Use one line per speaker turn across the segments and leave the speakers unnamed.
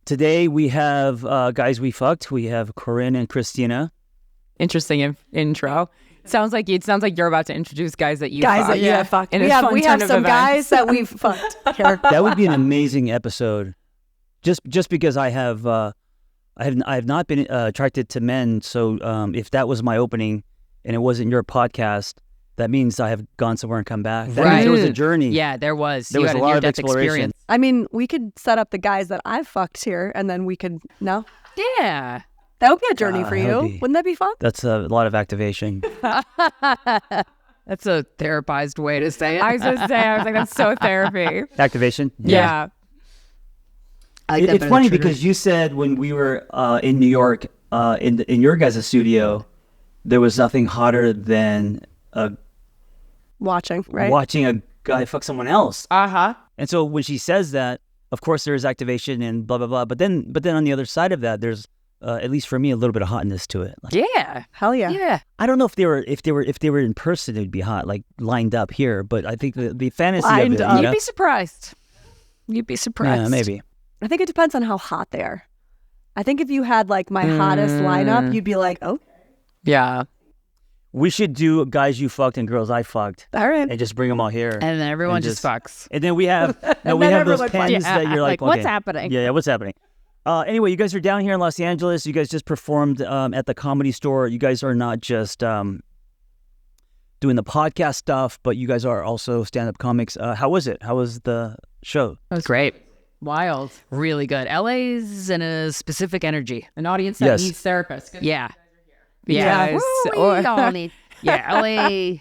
Today we have guys we fucked. We have Corinne and Christina.
Interesting intro. It sounds like you're about to introduce guys that you
have fucked. We have some guys that we've fucked here.
That would be an amazing episode. Just because I have not been attracted to men. So if that was my opening and it wasn't your podcast, that means I have gone somewhere and come back. That means there was a journey.
Yeah, there was.
There was a lot of exploration.
I mean, we could set up the guys that I've fucked here, and then we could no.
Yeah.
That would be a journey for you. Wouldn't that be fun?
That's a lot of activation.
That's a therapized way to say it. I was like, that's so therapy.
Activation?
Yeah.
It's funny because you said when we were in New York, in your guys' studio, there was nothing hotter than
watching
a guy fuck someone else.
Uh-huh.
And so when she says that, of course there is activation and blah blah blah. But then on the other side of that, there's at least for me a little bit of hotness to it. Like,
yeah,
hell yeah.
Yeah.
I don't know if they were in person, it'd be hot, like lined up here. But I think the fantasy of it,
You'd be surprised. You'd be surprised.
Yeah, maybe.
I think it depends on how hot they are. I think if you had like my hottest lineup, you'd be like, oh.
Yeah.
We should do guys you fucked and girls I fucked.
All right.
And just bring them all here.
And then everyone just fucks.
And then we have those pens that you're like,
what's happening?
Yeah, what's happening? Anyway, you guys are down here in Los Angeles. You guys just performed at the Comedy Store. You guys are not just doing the podcast stuff, but you guys are also stand-up comics. How was it? How was the show?
It was great. Wild. Really good. LA's in a specific energy. An audience that needs therapists. Good. Yeah.
Yeah.
We all need. Yeah, LA.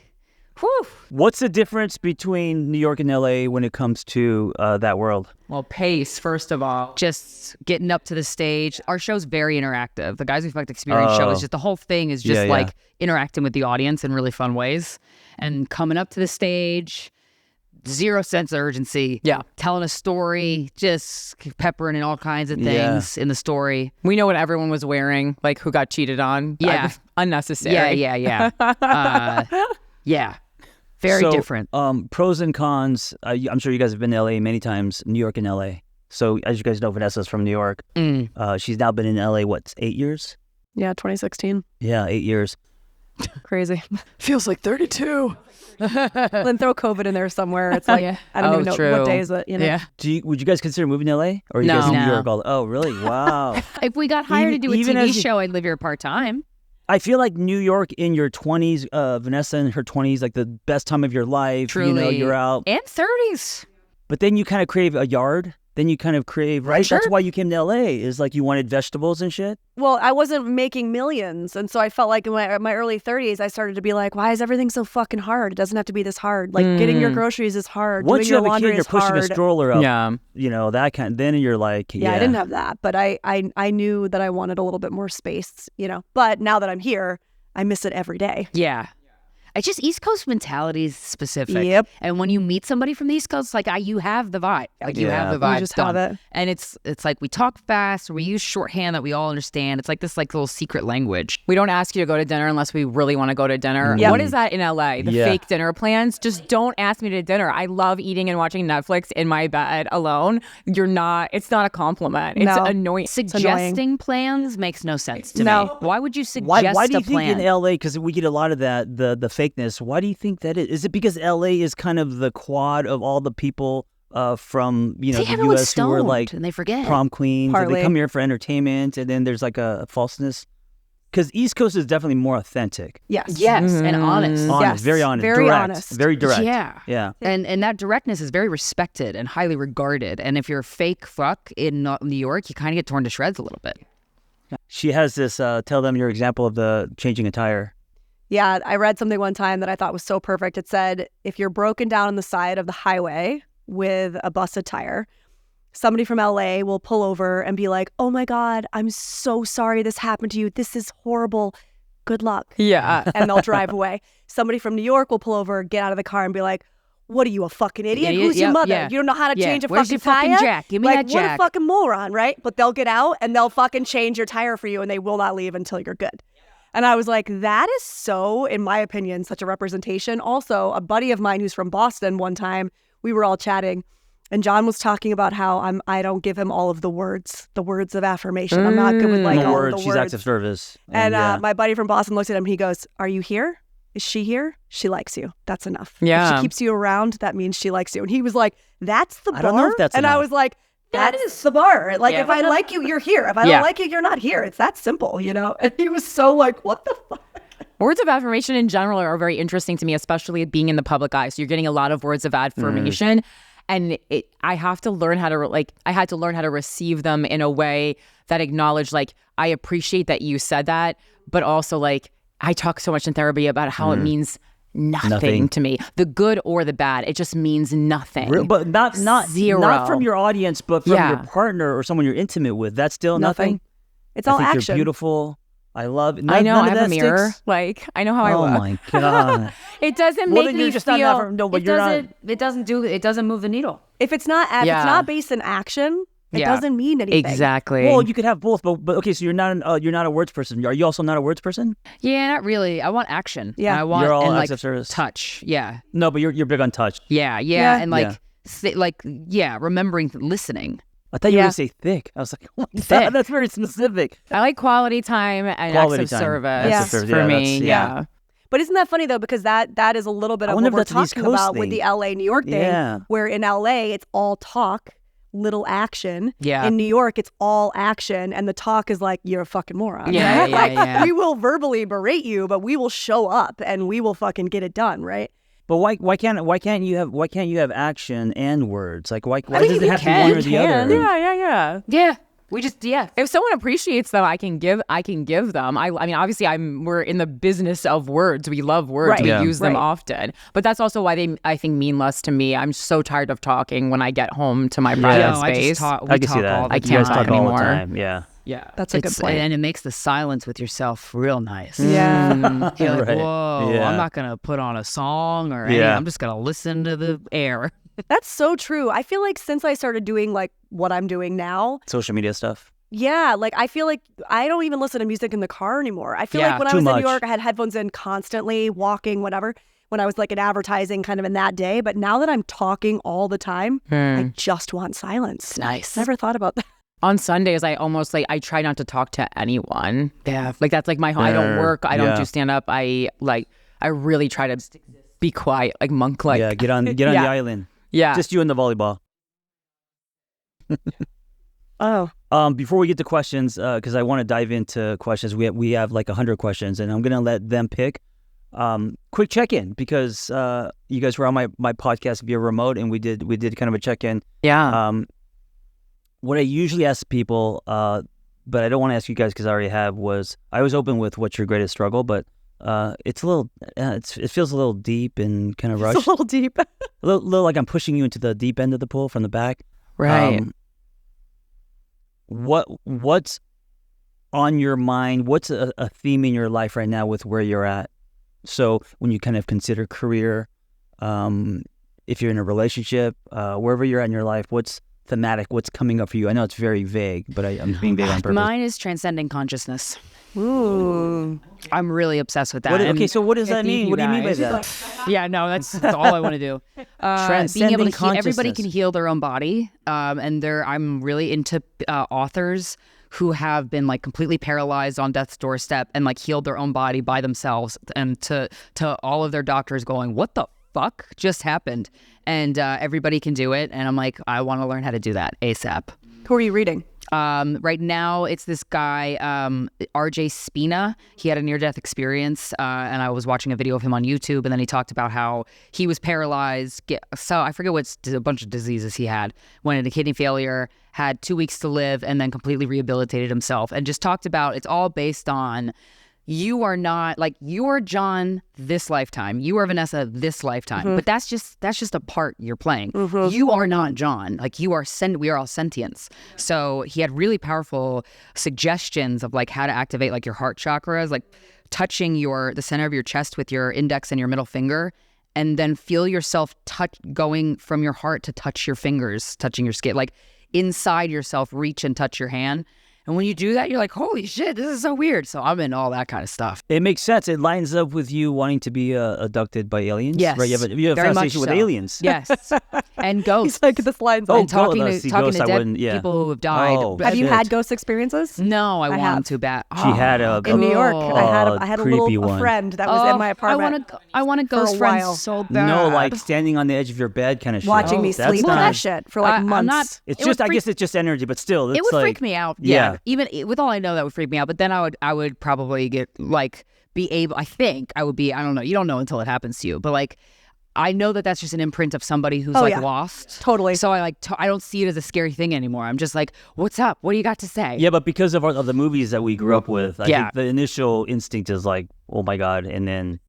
Whew.
What's the difference between New York and LA when it comes to that world?
Well, pace, first of all. Just getting up to the stage. Our show's very interactive. The Guys We Fucked Experience show is just, the whole thing is just like interacting with the audience in really fun ways. And coming up to the stage, zero sense of urgency. Yeah. Telling a story, just peppering in all kinds of things in the story.
We know what everyone was wearing, like who got cheated on.
Yeah.
Unnecessary.
Yeah. Yeah. Very different.
Pros and cons. I'm sure you guys have been to LA many times, New York and LA. So as you guys know, Vanessa's from New York. She's now been in LA, 8 years?
Yeah, 2016.
Yeah, 8 years.
Crazy.
Feels like 32.
Then throw COVID in there somewhere. It's like, I don't even know what day is it, you know?
Yeah.
Would you guys consider moving to LA? Or are you guys in New York? Oh, really? Wow.
If we got hired to do a TV show, I'd live here part-time.
I feel like New York in your 20s, Vanessa in her 20s, like the best time of your life.
Truly.
You know, you're out.
And 30s.
But then you kind of crave a yard. Then you kind of crave, right?
Sure.
That's why you came to LA, is like you wanted vegetables and shit.
Well, I wasn't making millions. And so I felt like in my early 30s, I started to be like, why is everything so fucking hard? It doesn't have to be this hard. Like getting your groceries is hard.
Once you have a kid, you're pushing
hard.
a stroller up.
Yeah.
You know, that kind. Then you're like,
I didn't have that. But I knew that I wanted a little bit more space, you know. But now that I'm here, I miss it every day.
Yeah. It's just East Coast mentality is specific.
Yep.
And when you meet somebody from the East Coast, like you have the vibe. Like you have the vibe.
You just have it.
And it's like we talk fast, or we use shorthand that we all understand. It's like this little secret language.
We don't ask you to go to dinner unless we really want to go to dinner.
Yep.
What is that in LA? The fake dinner plans? Just don't ask me to dinner. I love eating and watching Netflix in my bed alone. It's not a compliment. It's annoying.
Suggesting plans makes no sense to me. Why would you suggest
why do you
a plan?
think in LA, because we get a lot of that, the fakeness, why do you think that is? Is it because LA is kind of the quad of all the people from, you know, the US who are like
and they forget.
prom queens,
Partly.
and they come here for entertainment, and then there's like a falseness? Because East Coast is definitely more authentic.
Yes.
Yes, and honest.
Honest, very honest.
Very
direct,
honest.
Very direct.
Yeah. And that directness is very respected and highly regarded. And if you're a fake fuck in New York, you kind of get torn to shreds a little bit.
She has this, tell them your example of the changing a tire.
Yeah, I read something one time that I thought was so perfect. It said, if you're broken down on the side of the highway with a busted tire, somebody from LA will pull over and be like, oh my God, I'm so sorry this happened to you. This is horrible. Good luck.
Yeah.
And they'll drive away. Somebody from New York will pull over, get out of the car and be like, what are you, a fucking idiot? Who's your mother?
Yeah.
You don't know how to change a
Where's
fucking
your fucking
tire?
jack? Give me
like,
that jack.
What a fucking moron, right? But they'll get out and they'll fucking change your tire for you and they will not leave until you're good. And I was like, that is so, in my opinion, such a representation. Also, a buddy of mine who's from Boston one time, we were all chatting And John was talking about how I don't give him all of the words of affirmation. I'm not good with like all of the
She's
words.
active service.
And my buddy from Boston looks at him. He goes, "Are you here? Is she here? She likes you. That's enough.
Yeah.
If she keeps you around, that means she likes you." And he was like, "That's the bar."
I don't know if that's
and
enough.
I was like, "That's the bar. Like, if I like you, you're here. If I don't like you, you're not here. It's that simple, you know?" And he was so like, "What the fuck?"
Words of affirmation in general are very interesting to me, especially being in the public eye. So you're getting a lot of words of affirmation. And I have to learn how to I had to learn how to receive them in a way that acknowledged, like, I appreciate that you said that, but also, like, I talk so much in therapy about how it means nothing to me, the good or the bad. It just means nothing.
But not
Zero.
Not from your audience, but from your partner or someone you're intimate with. That's still nothing.
It's all
I think
action.
You're beautiful. I love it.
I know.
None
I
of
have a
that
mirror.
sticks?
Like, I know how I
Oh
look.
my God.
It doesn't
Well,
make
then
me
you're just
feel.
not. No, but
It
you're not.
doesn't move the needle.
If it's not based in action, it doesn't mean anything.
Exactly.
Well, you could have both, but okay. So you're not a words person. Are you also not a words person?
Yeah, not really. I want action.
Yeah.
I want
You're all
and
acts
like
of service.
touch. Yeah,
No, but you're big on touch.
yeah, and like remembering, listening.
I thought you were going to say thick. I was like, oh my
Thick.
God, that's very specific.
I like quality time and
Quality
acts of
time.
service
Acts of service,
for
yeah,
me.
that's- yeah.
But isn't that funny though? Because that is a little bit
I
of
wonder
what
if
we're
that's an East
talking
Coast
about with
thing.
the LA New York thing.
Yeah.
Where in LA it's all talk, little action.
Yeah.
In New York it's all action, and the talk is like, you're a fucking moron.
Yeah,
right?
yeah,
Like,
yeah.
we will verbally berate you, but we will show up and we will fucking get it done, right?
But why can't you have action and words? Like why
think
does it
you
have to be
can.
one or the
You can.
other?
Yeah.
Yeah, we just
If someone appreciates them, I can give them. I mean, obviously, we're in the business of words. We love words.
Right.
We
Yeah.
use them
Right.
often. But that's also why they, I think, mean less to me. I'm so tired of talking when I get home to my private
No, I
space.
just talk.
I
We
can see
talk
that.
all the
I
You guys
can't
talk all
anymore.
the time. Yeah.
Yeah,
That's a good point.
And it makes the silence with yourself real nice.
Yeah.
You're like,
Right.
whoa,
Yeah.
I'm not gonna put on a song or anything.
Yeah.
I'm just gonna listen to the air.
That's so true. I feel like since I started doing like what I'm doing now,
Social media stuff.
yeah, like I feel like I don't even listen to music in the car anymore. I feel
Yeah,
like when I
too
was in
much.
New York, I had headphones in constantly, walking, whatever, when I was like in advertising kind of in that day. But now that I'm talking all the time, I just want silence.
Nice.
Never thought about that.
On Sundays, I try not to talk to anyone. Yeah. Like, that's like my home. I don't work. I don't do stand up. I really try to be quiet, like monk-like.
Yeah, get on the island.
Yeah.
Just you and the volleyball.
Oh,
Before we get to questions, because I want to dive into questions, we have like 100 questions, and I'm gonna let them pick. Quick check-in, because you guys were on my podcast via remote, and we did kind of a check-in.
Yeah.
What I usually ask people, but I don't want to ask you guys because I already have, was I was open with what's your greatest struggle, but it's a little, it feels a little deep and kind of rushed.
it's a little deep.
a little like I'm pushing you into the deep end of the pool from the back.
Right.
What's on your mind? What's a theme in your life right now with where you're at? So when you kind of consider career, if you're in a relationship, wherever you're at in your life, what's thematic? What's coming up for you? I know it's very vague, but I'm being vague on purpose.
Mine is transcending consciousness.
Ooh.
I'm really obsessed with that.
Okay, so what does that
Thank
mean?
you,
What do you mean by
guys.
that?
Yeah, no, that's all I want to do. Being
Transcending
able to everybody
consciousness.
can heal their own body, and I'm really into authors who have been like completely paralyzed on death's doorstep and like healed their own body by themselves, and to all of their doctors going, "What the fuck just happened?" And everybody can do it, and I'm like, I want to learn how to do that ASAP.
Who are you reading?
Right now, it's this guy, RJ Spina. He had a near-death experience, and I was watching a video of him on YouTube, and then he talked about how he was paralyzed. So I forget a bunch of diseases he had. Went into kidney failure, had 2 weeks to live, and then completely rehabilitated himself. And just talked about, it's all based on, you are not, like, you are John this lifetime. You are Vanessa this lifetime. But that's just a part you're playing. You are not John. Like, we are all sentients. So he had really powerful suggestions of like how to activate like your heart chakras, like touching the center of your chest with your index and your middle finger, and then feel yourself going from your heart to touch your fingers, touching your skin, like inside yourself, reach and touch your hand. And when you do that, you're like, holy shit, this is so weird. So I'm in all that kind of stuff.
It makes sense. It lines up with you wanting to be abducted by aliens.
Yes.
Right? You have a
very
fascination
much
with
so.
aliens.
Yes. And ghosts.
He's like, this line's
Oh,
on.
And talking
ghosts.
to
Ghosts, I
dead
wouldn't- yeah.
people who have died.
Oh,
Have you
shit.
had ghost experiences?
No, I want
have.
them too bad.
She had a
In New York, I had a little
creepy one.
friend that was in my apartment.
I want a ghost
a
friend
while.
so bad.
No, like standing on the edge of your bed kind of shit.
watching me
That's
sleep
not-
and that shit for like
I'm
months.
not-
It's
It would
just, I
freak-
guess it's just energy, but still, it's
It would
like,
freak me out.
Yeah.
Even with all I know, that would freak me out. But then I would probably get like be able. I think I would be. I don't know. You don't know until it happens to you. But like, I know that that's just an imprint of somebody who's like
yeah.
lost.
Totally.
So I don't see it as a scary thing anymore. I'm just like, what's up? What do you got to say?
Yeah, but because of the movies that we grew up with, I
Yeah.
think the initial instinct is like, oh my God. And then,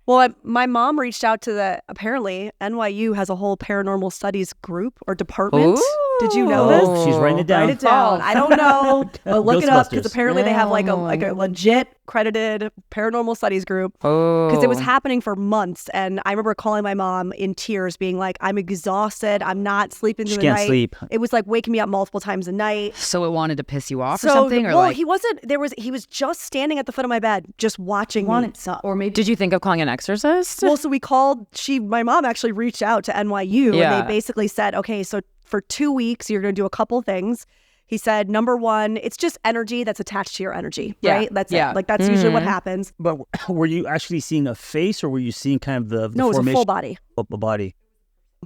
Well, my mom reached out to apparently NYU has a whole paranormal studies group or department. Did you know this?
oh, she's writing it down.
Write it down. I don't know. But look it up because
Ghostbusters.
apparently they have like a legit credited paranormal studies group because it was happening for months. And I remember calling my mom in tears, being like, "I'm exhausted. I'm not sleeping through
She
the
can't
night."
sleep.
It was like waking me up multiple times a night.
So it wanted to piss you off or
So,
something, or
well,
like
he wasn't. He was just standing at the foot of my bed, just watching me.
or maybe
Did you think of calling an exorcist?
Well, so we called. My mom actually reached out to NYU,
Yeah.
and they basically said, "Okay, so for 2 weeks, you're going to do a couple things." He said, number one, it's just energy that's attached to your energy,
Yeah.
right? That's
Yeah.
it. Like that's usually what happens.
But were you actually seeing a face, or were you seeing kind of the
No, it was a
formation
full body.
of a body?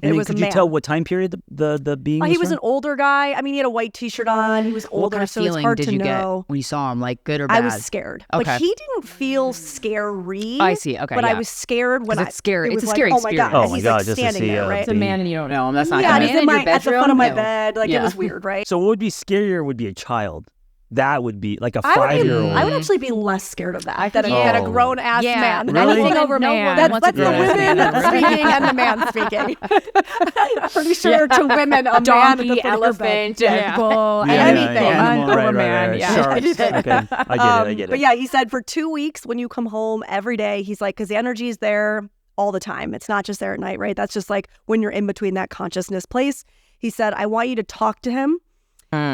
It
And then
was a
could you
man.
tell what time period the being
He was
from?
an older guy. I mean, he had a white T-shirt on. He was older,
what kind of
so it's
feeling
hard
did
to
you
know.
get when you saw him? Like good or
I
bad?
was scared,
Okay.
but he didn't feel scary.
I see. Okay,
but I
yeah.
was scared when
'Cause it's scary.
It
It's
was
a
like,
scary
oh my god,
experience.
Oh
and
my
he's
God,
like
just to
standing
see
there,
a
right?
It's a man and you don't know him. That's not
Yeah,
gonna
and he's
be-
in
in your
at the foot of
bedroom?
my
No.
bed. Like
Yeah.
it was weird, right?
So what would be scarier would be a child. That would be like a
I would,
5-year-old.
I would actually be less scared of that than
Yeah.
a grown ass
Yeah.
man.
Really?
Anything over
No
man.
woman
That's
wants a
the
grown ass
women
man.
speaking and the man speaking. I'm pretty sure to women, a man at the
Donkey,
foot of your
elephant,
bed.
bull,
Yeah,
anything.
animal,
Over
right,
man.
right.
Yeah.
Sharks. Okay, I get it.
But yeah, he said for 2 weeks when you come home every day, he's like, because the energy is there all the time. It's not just there at night, right? That's just like when you're in between that consciousness place. He said, I want you to talk to him.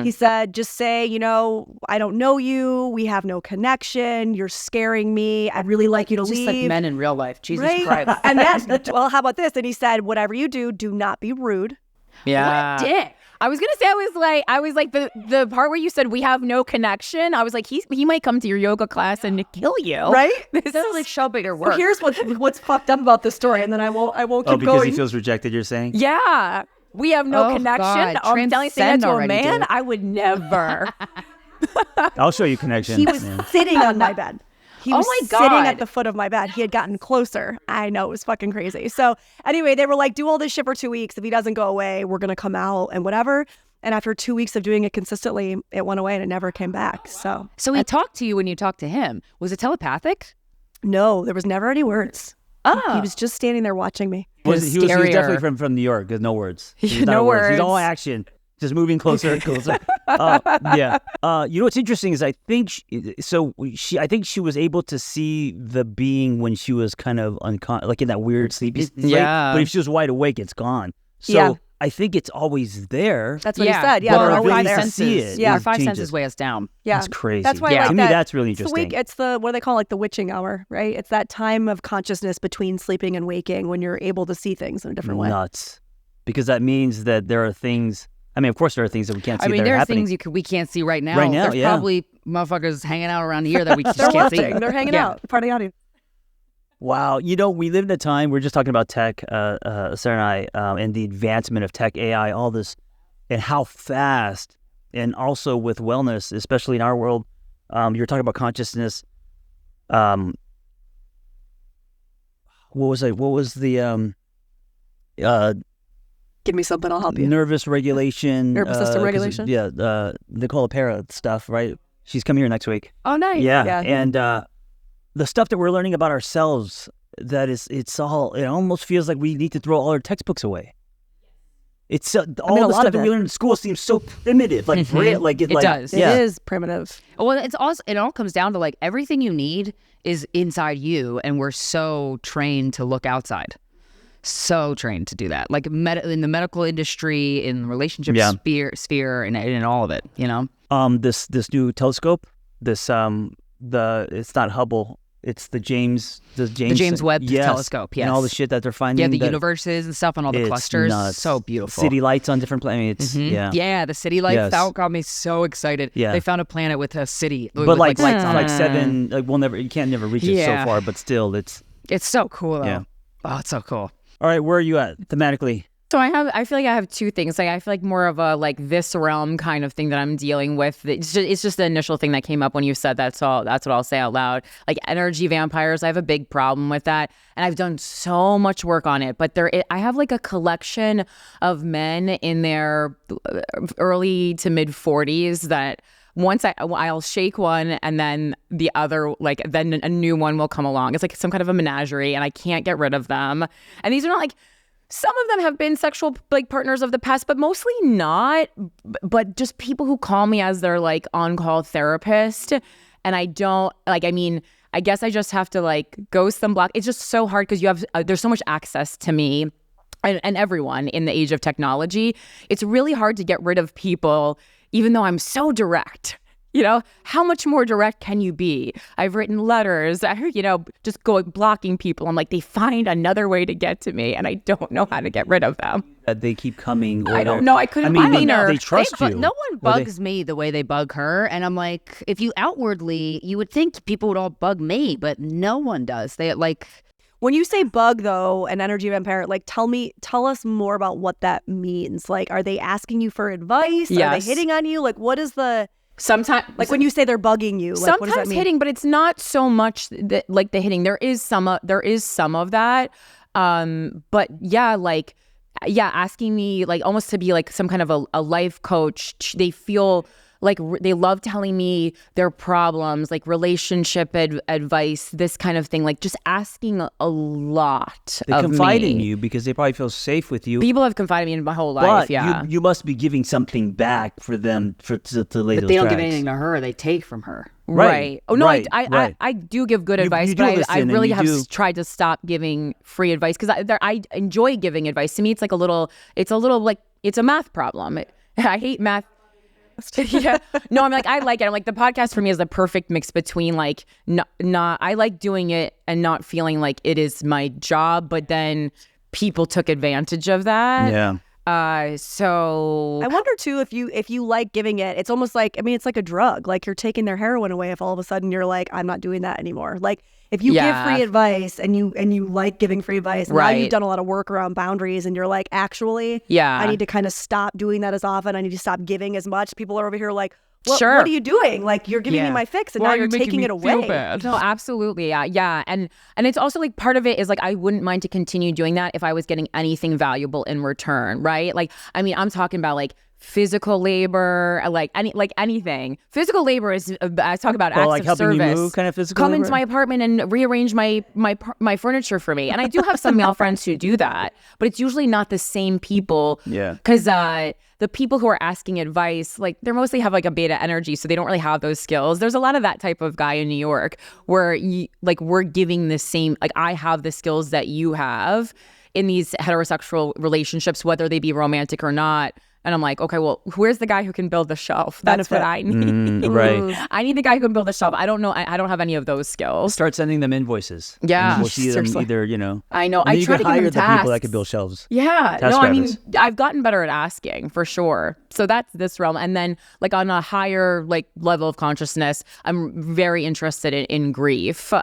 He said, just say, I don't know you. We have no connection. You're scaring me. I'd really like you to
Just
leave.
like men in real life. Jesus
Right?
Christ.
And that's, well, how about this? And he said, whatever you do not be rude.
Yeah.
Dick.
I was gonna say I was like the part where you said we have no connection. I was like he might come to your yoga class and kill you.
Right?
This is like show up at your work.
So here's what's fucked up about this story, and then I won't keep
Oh, because
going.
he feels rejected, you're saying?
Yeah. We have no
Oh,
connection.
God.
I'm telling you that
Transcend
to a
already,
man.
dude.
I would never.
I'll show you connection.
He was sitting on my bed. He
Oh
was
my
sitting
God.
at the foot of my bed. He had gotten closer. I know, it was fucking crazy. So anyway, they were like, do all this shit for 2 weeks. If he doesn't go away, we're going to come out and whatever. And after 2 weeks of doing it consistently, it went away and it never came back. So
So he talked to you when you talked to him. Was it telepathic?
no, there was never any words. He was just standing there watching me.
he was
scarier.
definitely from New York. There's no words. He's
No
not words. He's
words.
all action. Just moving closer and closer. Yeah. What's interesting is I think she was able to see the being when she was kind of like in that weird sleepy state.
Yeah.
But if she was wide awake, it's gone. So
Yeah.
I think it's always there.
That's what
Yeah.
he said. Yeah,
But
they're
our
always
ability
there.
to see it
Yeah.
Our five
changes.
senses weigh us down.
Yeah,
That's crazy.
That's why I
Yeah.
like
To
that.
me, that's really
It's the
interesting.
it's the what do they call like the witching hour, right? It's that time of consciousness between sleeping and waking when you're able to see things in a different way.
Nuts. Because that means that there are things. I mean, of course, there are things that we can't see.
I mean,
that
there
are
are
happening.
things we can't see right now.
Right now,
There's
yeah.
probably motherfuckers hanging out around here that we just
They're
can't see.
watching. They're hanging out. Part of the audience.
Wow. We live in a time, we're just talking about tech, Sarah and I, and the advancement of tech, AI, all this, and how fast, and also with wellness, especially in our world, you're talking about consciousness. What was the
Give me something, I'll help you.
nervous regulation?
Nervous system
'cause,
regulation?
Yeah, Nicole Para stuff, right? She's coming here next week.
Oh, nice.
Yeah. And the stuff that we're learning about ourselves, it almost feels like we need to throw all our textbooks away. It's all
a
the
lot
stuff
of
that we
it.
learn in school seems so primitive, like
It does.
It
Yeah.
is primitive.
Well, it all comes down to like everything you need is inside you, and we're so trained to look outside. so trained to do that. Like in the medical industry, in the relationship sphere, and all of it. You know.
This new telescope. This it's not Hubble. It's the James
Webb telescope, yes.
And all the shit that they're finding.
Yeah, the universes and stuff and all the clusters.
Nuts.
So beautiful.
City lights on different planets.
Yeah, the city lights.
Yes.
That got me so excited.
Yeah.
They found a planet with a city.
But
with
like
lights on it.
7, you can't never reach it so far, but still it's
so cool though.
Yeah.
Oh, it's so cool.
All right, where are you at thematically?
So I feel like I have two things. Like I feel like more of a like this realm kind of thing that I'm dealing with. It's just the initial thing that came up when you said that. So that's what I'll say out loud. Like energy vampires, I have a big problem with that, and I've done so much work on it. But I have like a collection of men in their early to mid 40s that once I'll shake one and then the other, like then a new one will come along. It's like some kind of a menagerie, and I can't get rid of them. And these are not like. Some of them have been sexual like partners of the past, but mostly not. But just people who call me as their like on-call therapist, and I don't like. I mean, I guess I just have to like ghost them, block. It's just so hard because you have there's so much access to me and everyone in the age of technology. It's really hard to get rid of people, even though I'm so direct. You know, how much more direct can you be? I've written letters, just blocking people. I'm like, they find another way to get to me, and I don't know how to get rid of them.
They keep coming.
I don't know. I couldn't.
I mean,
her.
They trust you.
No one bugs me the way they bug her, and I'm like, if you outwardly, you would think people would all bug me, but no one does. They like.
When you say bug though, an energy vampire, like tell us more about what that means. Like, are they asking you for advice?
Yes.
Are they hitting on you? Like, what is the?
Sometimes,
like when you say they're bugging you, like,
sometimes
what does that mean?
hitting, but it's not so much like the hitting. There is some of that, but asking me like almost to be like some kind of a life coach. They feel like they love telling me their problems, like relationship advice, this kind of thing, like just asking a lot
They
of
confide
me.
in you because they probably feel safe with you.
People have confided in me my whole life.
But
Yeah,
you must be giving something back for them to lay
But
those
they don't give
drags.
anything to her; they take from her.
Right. Oh no,
right,
I
right.
I do give good advice,
you do
but I
listen
really
and you
have
do-
tried to stop giving free advice because I enjoy giving advice. To me, it's like it's a math problem. I hate math. Yeah. No, I'm like, I like it. I'm like, the podcast for me is the perfect mix between like not I like doing it and not feeling like it is my job, but then people took advantage of that.
Yeah.
So
I wonder too if you like giving it. It's almost like, I mean, it's like a drug. Like you're taking their heroin away. If all of a sudden you're like, I'm not doing that anymore. Like if you give free advice and you like giving free advice, now you've done a lot of work around boundaries, and you're like, actually, I need to kind of stop doing that as often. I need to stop giving as much. People are over here like, what are you doing? Like you're giving me my fix, and now you're taking it away.
No, absolutely, yeah, and it's also like part of it is like I wouldn't mind to continue doing that if I was getting anything valuable in return, right? Like, I mean, I'm talking about like physical labor, like anything. Physical labor is I talk about acts
like
of
helping
service.
you move, kind of physical
Come
labor?
into my apartment and rearrange my furniture for me, and I do have some male friends who do that, but it's usually not the same people.
Yeah.
Because the people who are asking advice, like they mostly have like a beta energy, so they don't really have those skills. There's a lot of that type of guy in New York where we're giving the same, like I have the skills that you have in these heterosexual relationships, whether they be romantic or not. And I'm like, okay, well, where's the guy who can build the shelf? That's what I need.
Right.
I need the guy who can build the shelf. I don't know. I don't have any of those skills.
Start sending them invoices.
Yeah,
And we'll see them
seriously.
either,
I know.
And then
I
you
try
can
to give
hire
them
the people that
tasks.
can build shelves.
Yeah.
Task
No, I mean,
rabbits.
I've gotten better at asking for sure. So that's this realm. And then like on a higher like level of consciousness, I'm very interested in grief.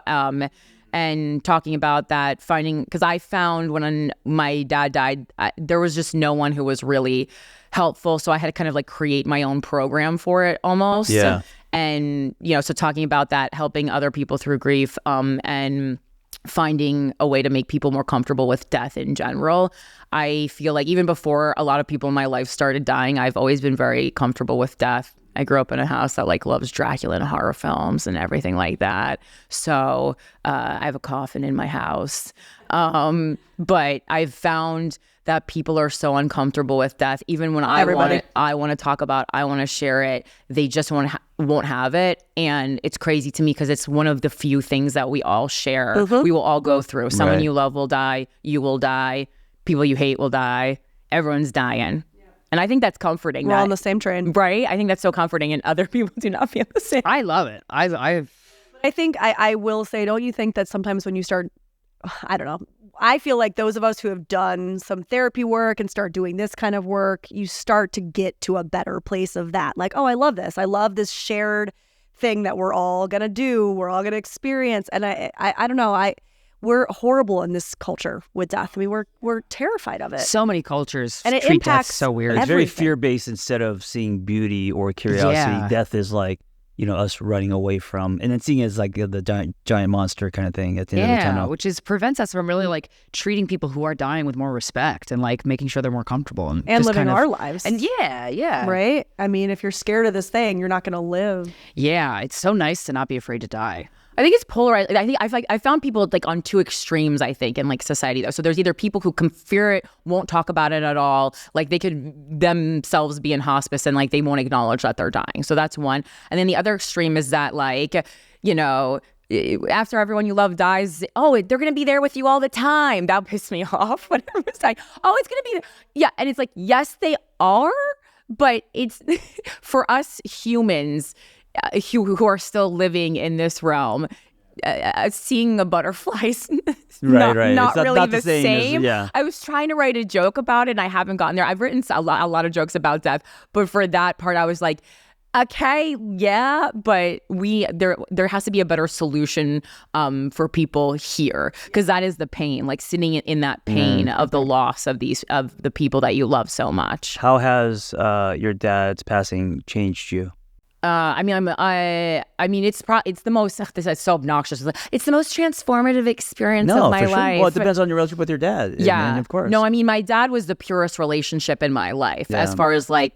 And talking about that, because I found when my dad died, there was just no one who was really helpful. So I had to kind of like create my own program for it almost.
Yeah.
And, so talking about that, helping other people through grief, and finding a way to make people more comfortable with death in general. I feel like even before a lot of people in my life started dying, I've always been very comfortable with death. I grew up in a house that like loves Dracula and horror films and everything like that. So I have a coffin in my house. But I've found that people are so uncomfortable with death. Even when I want to talk about, I want to share it, they just won't have it. And it's crazy to me because it's one of the few things that we all share. We will all go through. Someone you love will die. You will die. People you hate will die. Everyone's dying. And I think that's comforting.
We're all on the same train.
Right? I think that's so comforting, and other people do not feel the same.
I love it.
I think I will say, don't you think that sometimes when you start, I don't know, I feel like those of us who have done some therapy work and start doing this kind of work, you start to get to a better place of that. Like, oh, I love this. I love this shared thing that we're all going to do. We're all going to experience. And I don't know. We're horrible in this culture with death. I mean, we're terrified of it.
So many cultures
and it
treat
impacts
death so weird. It's
everything.
very fear-based instead of seeing beauty or curiosity. Death is like, us running away from, and then seeing it as like the giant monster kind of thing at the end of the tunnel.
Which prevents us from really like treating people who are dying with more respect and like making sure they're more comfortable and just
living
kind of,
our lives.
And yeah.
Right? I mean, if you're scared of this thing, you're not going to live.
Yeah, it's so nice to not be afraid to die.
I think it's polarized. I found people like on two extremes, I think, in like society though. So there's either people who can fear it, won't talk about it at all. Like they could themselves be in hospice and like they won't acknowledge that they're dying. So that's one. And then the other extreme is that like, after everyone you love dies, they're going to be there with you all the time. That pissed me off when I was like, it's going to be there. Yeah. And it's like, yes, they are. But it's for us humans, who are still living in this realm, seeing the butterflies not really the same. I was trying to write a joke about it and I haven't gotten there. I've written a lot of jokes about death, but for that part I was like, okay, yeah, but there has to be a better solution for people here, because that is the pain, like sitting in that pain of the loss of the people that you love so much.
How has your dad's passing changed you?
It's the most, this is so obnoxious. It's the most transformative experience of my life.
Well, it depends on your relationship with your dad.
Yeah.
Of course.
No, my dad was the purest relationship in my life, as far as like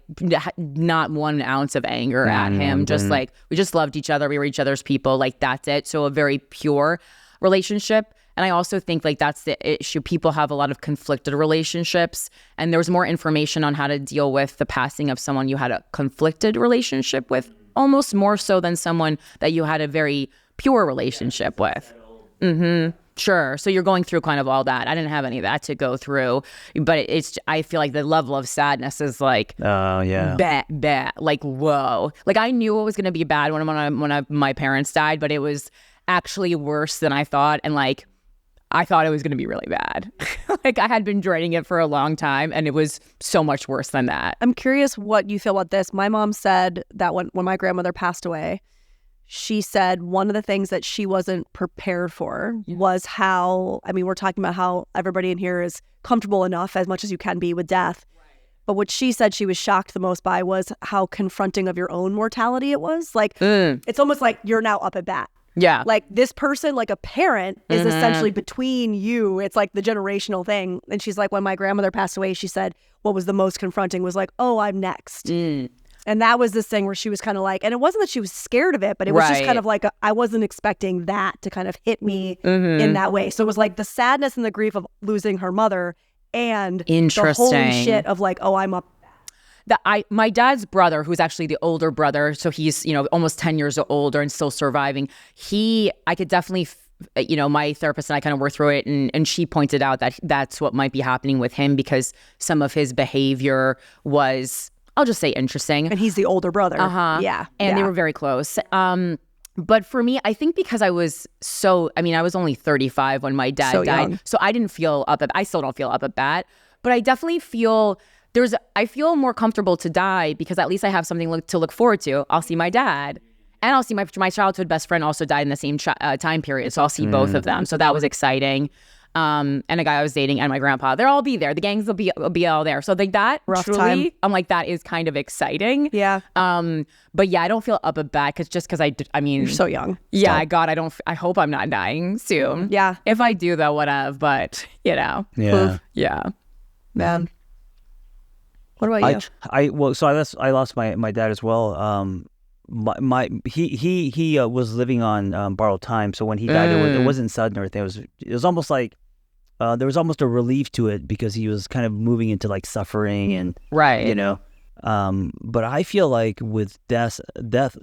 not 1 ounce of anger at him. Just like, we just loved each other. We were each other's people. Like, that's it. So a very pure relationship. And I also think like that's the issue. People have a lot of conflicted relationships, and there's more information on how to deal with the passing of someone you had a conflicted relationship with, almost more so than someone that you had a very pure relationship with. Sure. So you're going through kind of all that. I didn't have any of that to go through, but I feel like the level of sadness is like, bad, like, whoa. Like I knew it was going to be bad when my parents died, but it was actually worse than I thought. And like, I thought it was going to be really bad. Like I had been dreading it for a long time, and it was so much worse than that.
I'm curious what you feel about this. My mom said that when my grandmother passed away, she said one of the things that she wasn't prepared for was how, we're talking about how everybody in here is comfortable enough as much as you can be with death. But what she said she was shocked the most by was how confronting of your own mortality it was. Like, it's almost like you're now up at bat.
Yeah.
Like this person, like a parent, is essentially between you. It's like the generational thing. And she's like, when my grandmother passed away, she said what was the most confronting was like, oh, I'm next. And that was this thing where she was kind of like, and it wasn't that she was scared of it, but it was just kind of like, I wasn't expecting that to kind of hit me in that way. So it was like the sadness and the grief of losing her mother and the holy shit of like, oh, I'm up.
My dad's brother, who's actually the older brother, so he's, almost 10 years older and still surviving. I could definitely, my therapist and I kind of worked through it, and she pointed out that that's what might be happening with him, because some of his behavior was, I'll just say, interesting.
And he's the older brother. Yeah.
And they were very close. But for me, I think because I was I was only 35 when my dad died. Young. So I didn't feel I still don't feel up at bat, but I definitely feel I feel more comfortable to die because at least I have something to look forward to. I'll see my dad, and I'll see my childhood best friend also died in the same time period. So I'll see both of them. So that was exciting. And a guy I was dating and my grandpa, they'll all be there. The gangs will be all there. So like that,
rough
truly,
time.
I'm like, that is kind of exciting.
Yeah.
But yeah, I don't feel up at bat because
you're so young.
Yeah, still. God, I hope I'm not dying soon.
Yeah.
If I do, though, whatever. But
Yeah.
Yeah.
Man. What about you?
I lost my dad as well. He was living on borrowed time, so when he died, it wasn't sudden or anything. It was almost like there was almost a relief to it because he was kind of moving into like suffering and
Right.
you know. But I feel like with death,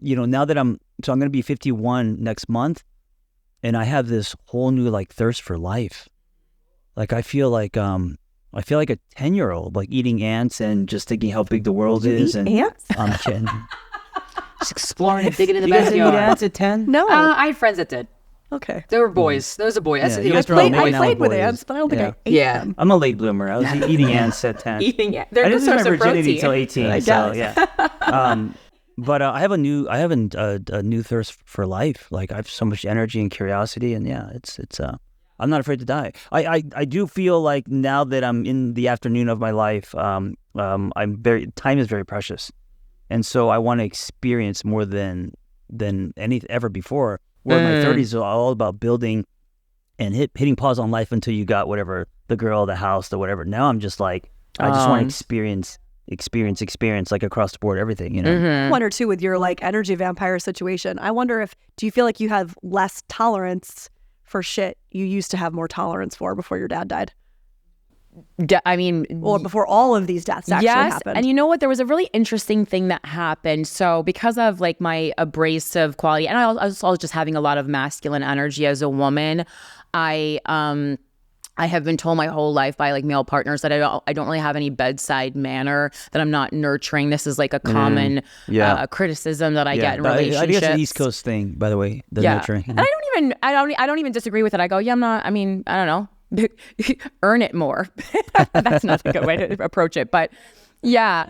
you know, now that I'm going to be 51 next month, and I have this whole new like thirst for life. Like I feel like a 10-year-old, like eating ants and just thinking how big the world is. And
ants?
I'm kidding.
Just exploring and digging in the
You guys didn't eat
backyard.
ants at 10?
No.
I had friends that did.
Okay.
There were boys. There was a boy. That's
Yeah,
the
you guys
only
were
boy
all
I
now
played with
boys.
ants, but I don't think
Yeah.
I ate
Yeah.
them.
I'm a late bloomer. I was eating ants at 10.
Eating it. They're
I
good
didn't lose
source
my
of
virginity
protein.
until 18.
I
So
guess.
yeah. But I have a new thirst for life. Like I have so much energy and curiosity, and yeah, it's I'm not afraid to die. I do feel like now that I'm in the afternoon of my life, time is very precious, and so I want to experience more than ever before. Where my 30s are all about building and hitting pause on life until you got whatever, the girl, the house, the whatever. Now I'm just like I just want to experience like across the board everything, you know.
I wonder too with your like energy vampire situation. I wonder do you feel like you have less tolerance for shit you used to have more tolerance for before your dad died?
I mean,
Or before all of these deaths actually happened?
And you know what? There was a really interesting thing that happened. So because of like my abrasive quality, and I was also just having a lot of masculine energy as a woman, I have been told my whole life by like male partners that I don't really have any bedside manner, that I'm not nurturing. This is like a common criticism that I get in relationships.
I think it's an East Coast thing, by the way, the nurturing.
And I don't even disagree with it. I go, yeah, I'm not. I mean, I don't know. Earn it more. That's not a good way to approach it, but yeah.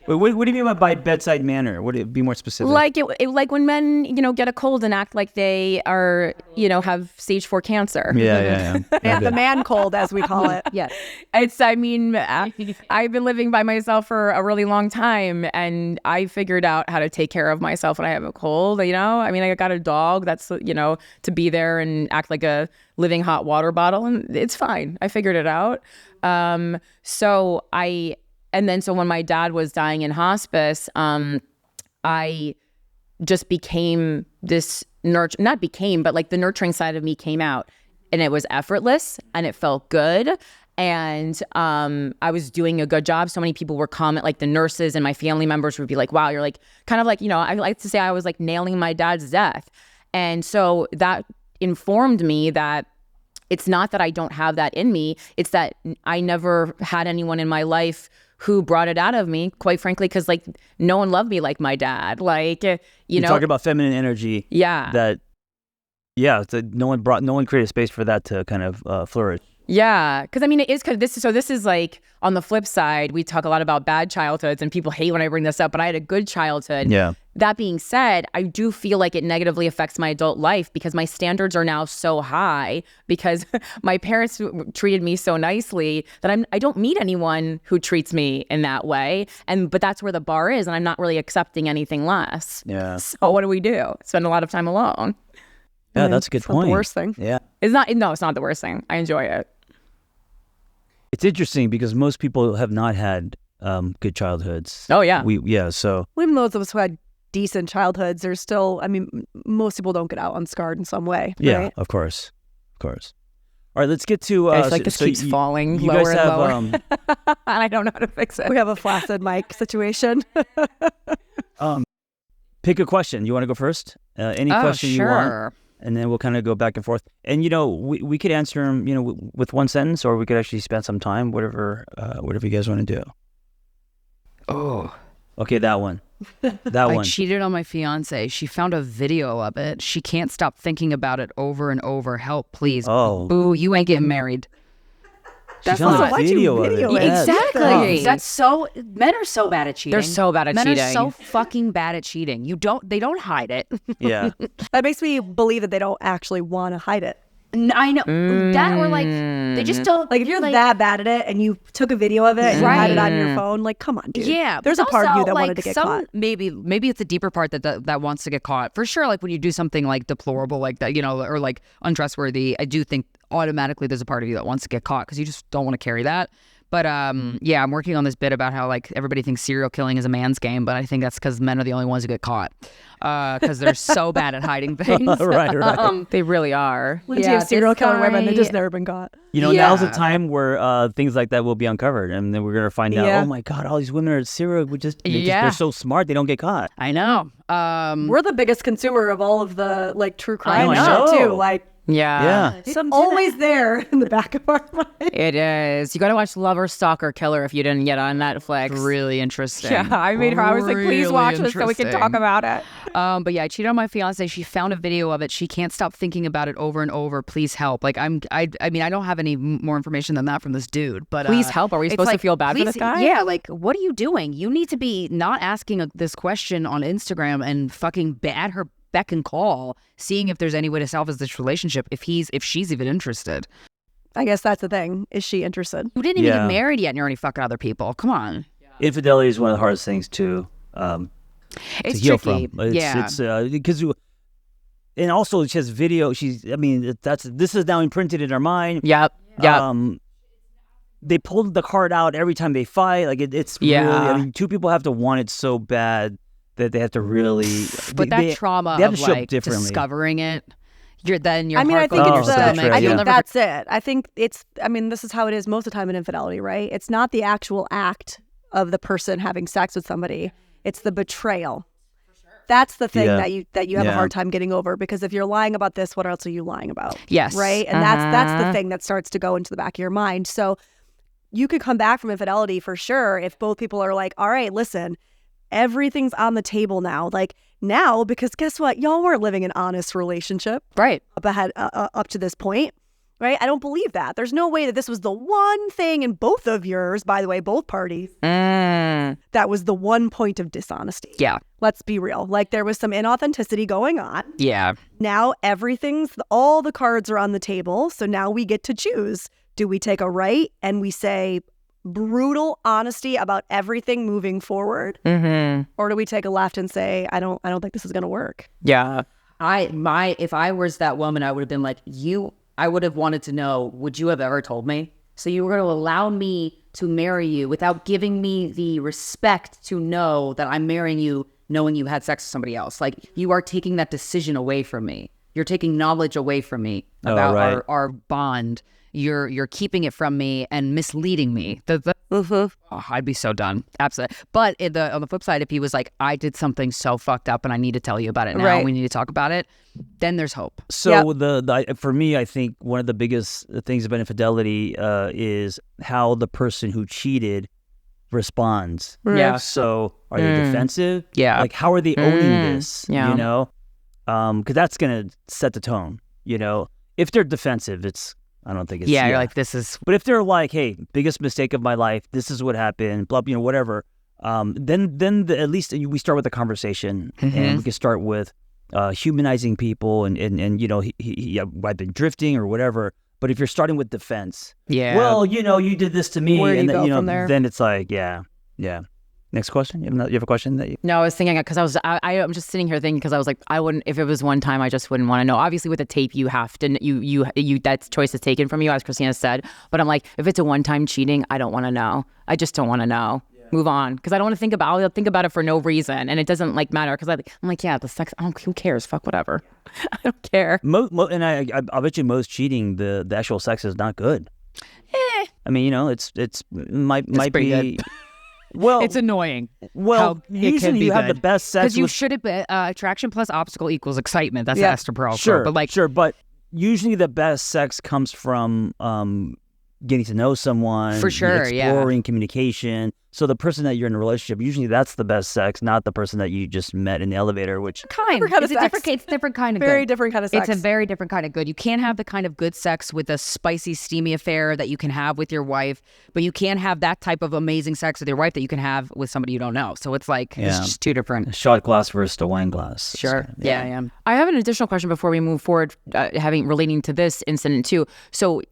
Wait, what do you mean by bedside manner? Would it be more specific?
Like like when men, get a cold and act like they are, have stage 4 cancer.
Yeah.
The man cold, as we call it.
Yes. I've been living by myself for a really long time, and I figured out how to take care of myself when I have a cold, I mean, I got a dog that's, to be there and act like a living hot water bottle, and it's fine. I figured it out. So when my dad was dying in hospice, I just became this but the nurturing side of me came out, and it was effortless and it felt good. And I was doing a good job. So many people were like the nurses and my family members would be like, wow, you're like, kind of like, I like to say I was like nailing my dad's death. And so that informed me that it's not that I don't have that in me. It's that I never had anyone in my life who brought it out of me, quite frankly, because like no one loved me like my dad. Like,
You're talking about feminine energy.
Yeah.
No one created space for that to kind of flourish.
Yeah, because I mean, it is this is like on the flip side, we talk a lot about bad childhoods and people hate when I bring this up, but I had a good childhood.
Yeah.
That being said, I do feel like it negatively affects my adult life because my standards are now so high because my parents treated me so nicely that I don't meet anyone who treats me in that way. But that's where the bar is, and I'm not really accepting anything less.
Yeah.
So what do? Spend a lot of time alone.
Yeah, that's a good point.
Not the worst thing.
Yeah.
It's not the worst thing. I enjoy it.
It's interesting because most people have not had good childhoods.
Oh, yeah.
So
Even those of us who had decent childhoods, there's still, most people don't get out unscarred in some way.
yeah,
Right?
of course. All right, let's get to.
It's like this keeps falling
you
lower
guys
and
have,
lower, and I don't know how to fix it.
We have a flaccid mic situation.
Pick a question. You want to go first? Any question you want, and then we'll kind of go back and forth. And we could answer them, with one sentence, or we could actually spend some time. Whatever you guys want to do.
Oh.
Okay, that one.
I cheated on my fiance. She found a video of it. She can't stop thinking about it over and over. Help, please.
Oh.
Boo, you ain't getting married.
She found a video of it.
Yes.
Exactly. Men are so bad at cheating.
They're so bad at
Men
cheating.
are so fucking bad at cheating. They don't hide it.
Yeah.
That makes me believe that they don't actually want to hide it.
I know that, or like they just don't.
Like if you're that bad at it and you took a video of it and you had it on your phone, like come on, dude.
Yeah,
there's a part of you that wanted to get
some,
caught.
Maybe it's a deeper part that wants to get caught. For sure, like when you do something like deplorable like that, or like untrustworthy, I do think automatically there's a part of you that wants to get caught because you just don't want to carry that. But yeah, I'm working on this bit about how like everybody thinks serial killing is a man's game, but I think that's because men are the only ones who get caught because they're so bad at hiding things.
Right.
They really are.
Plenty of serial killing women, they just never been caught.
Now's the time where things like that will be uncovered, and then we're gonna find out. Oh my God, all these women are serial. They're so smart, they don't get caught.
I know.
We're the biggest consumer of all of the like true crime
I know.
shit too. Like,
Yeah.
it's always there in the back of our mind.
It is. You got to watch Lover, Stalker, Killer if you didn't yet on Netflix.
Really interesting.
Yeah, I made her. I was like, please watch this so we can talk
interesting.
about it.
But yeah, I cheated on my fiance. She found a video of it. She can't stop thinking about it over and over. Please help. Like I mean, I don't have any more information than that from this dude. But
Please help. Are we
it's
supposed to
like,
feel bad for
please-
this guy?
Yeah. Like, what are you doing? You need to be not asking this question on Instagram and fucking at her beck and call, seeing if there's any way to salvage this relationship if she's even interested.
I guess that's the thing. Is she interested?
You didn't even get married yet and you're already fucking other people. Come on.
Infidelity is one of the hardest things to
It's
heal
tricky.
from.
Yeah.
It's because and also she has video. This is now imprinted in our mind.
Yep.
They pulled the card out every time they fight. Like it's
Yeah.
really. I mean, two people have to want it so bad that they have to really.
But that trauma
they have
of
to show up
like
differently.
discovering it, your
I mean, I
heart
think
goes
it's
to your
that's
stomach.
right,
I
yeah.
think that's it. I think this is how it is most of the time in infidelity, right? It's not the actual act of the person having sex with somebody. It's the betrayal. That's the thing that you have a hard time getting over, because if you're lying about this, what else are you lying about?
Yes.
Right? And that's the thing that starts to go into the back of your mind. So you could come back from infidelity for sure if both people are like, all right, listen, everything's on the table now. Like now, because guess what? Y'all weren't living an honest relationship
Right.
up to this point. Right? I don't believe that. There's no way that this was the one thing in both of yours, by the way, both parties, that was the one point of dishonesty.
Yeah.
Let's be real. Like there was some inauthenticity going on.
Yeah.
Now all the cards are on the table. So now we get to choose. Do we take a right and we say brutal honesty about everything moving forward? Or do we take a left and say, I don't think this is going to work?
Yeah.
If I was that woman, I would have been like, I would have wanted to know, would you have ever told me? So you were going to allow me to marry you without giving me the respect to know that I'm marrying you knowing you had sex with somebody else. Like you are taking that decision away from me. You're taking knowledge away from me about our bond. You're keeping it from me and misleading me. I'd be so done. Absolutely. But on the flip side, if he was like, I did something so fucked up and I need to tell you about it now,
Right.
we need to talk about it, then there's hope.
So for me, I think one of the biggest things about infidelity is how the person who cheated responds.
Yeah.
So are they defensive?
Yeah.
Like how are they owning this?
Yeah.
You know, because that's gonna set the tone. You know, if they're defensive, I don't think it's
You're like, this is
But if they're like, hey, biggest mistake of my life, this is what happened, blah, whatever. Then at least we start with a conversation, and we can start with humanizing people, and I've been drifting or whatever. But if you're starting with defense, well, you did this to me,
Where do
and
you
then,
go from there?
then it's like, yeah. Next question. You have a question that you?
No, I was thinking because I'm just sitting here thinking because I was like, I wouldn't, if it was one time, I just wouldn't want to know. Obviously, with the tape, you have to, you that choice is taken from you, as Christina said. But I'm like, if it's a one-time cheating, I don't want to know. I just don't want to know. Move on, because I don't want to think about. I'll think about it for no reason, and it doesn't like matter. Because I'm like, yeah, the sex. Who cares? Fuck whatever. I don't care.
And I bet you most cheating, the actual sex is not good. I mean, it's might
pretty
be.
good.
Well,
it's annoying.
Well,
how it can
usually
be
you have the
good.
best sex
Because you
with
should have attraction plus obstacle equals excitement. That's
Yeah.
Esther Perel.
sure,
But like,
sure, but usually the best sex comes from getting to know someone,
For sure, yeah.
exploring communication. So the person that you're in a relationship, usually that's the best sex, not the person that you just met in the elevator. Which
kind.
Different kind of
It's a
sex.
different. It's a different kind of
Very
good.
different kind of sex.
It's a very different kind of good. You can't have the kind of good sex with a spicy, steamy affair that you can have with your wife, but you can't have that type of amazing sex with your wife that you can have with somebody you don't know. So it's like it's
Yeah.
just two different.
a shot glass versus a wine glass.
Sure. Yeah.
I have an additional question before we move forward, relating to this incident too. So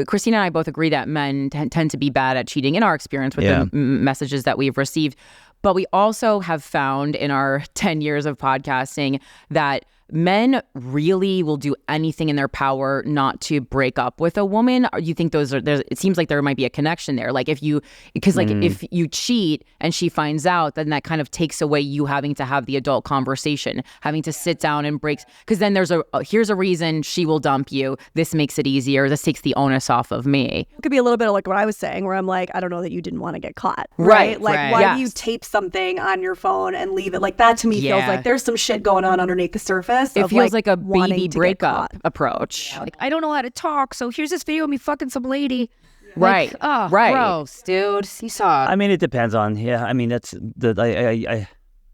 Christina and I both agree that men tend to be bad at cheating in our experience with
Yeah.
the messages that we've received. But we also have found in our 10 years of podcasting that men really will do anything in their power not to break up with a woman. Or you think it seems like there might be a connection there. Like if you cheat and she finds out, then that kind of takes away you having to have the adult conversation, having to sit down and break. Because then here's a reason she will dump you. This makes it easier. This takes the onus off of me.
It could be a little bit of like what I was saying, where I'm like, I don't know that you didn't want to get caught. Right. Like, why do you tape something on your phone and leave it? Like, that to me feels like there's some shit going on underneath the surface.
It feels like a baby breakup approach.
Like, I don't know how to talk, so here's this video of me fucking some lady.
Right.
Like, oh,
right.
Gross, dude. You saw it.
I mean, it depends on. Yeah, I mean, that's the.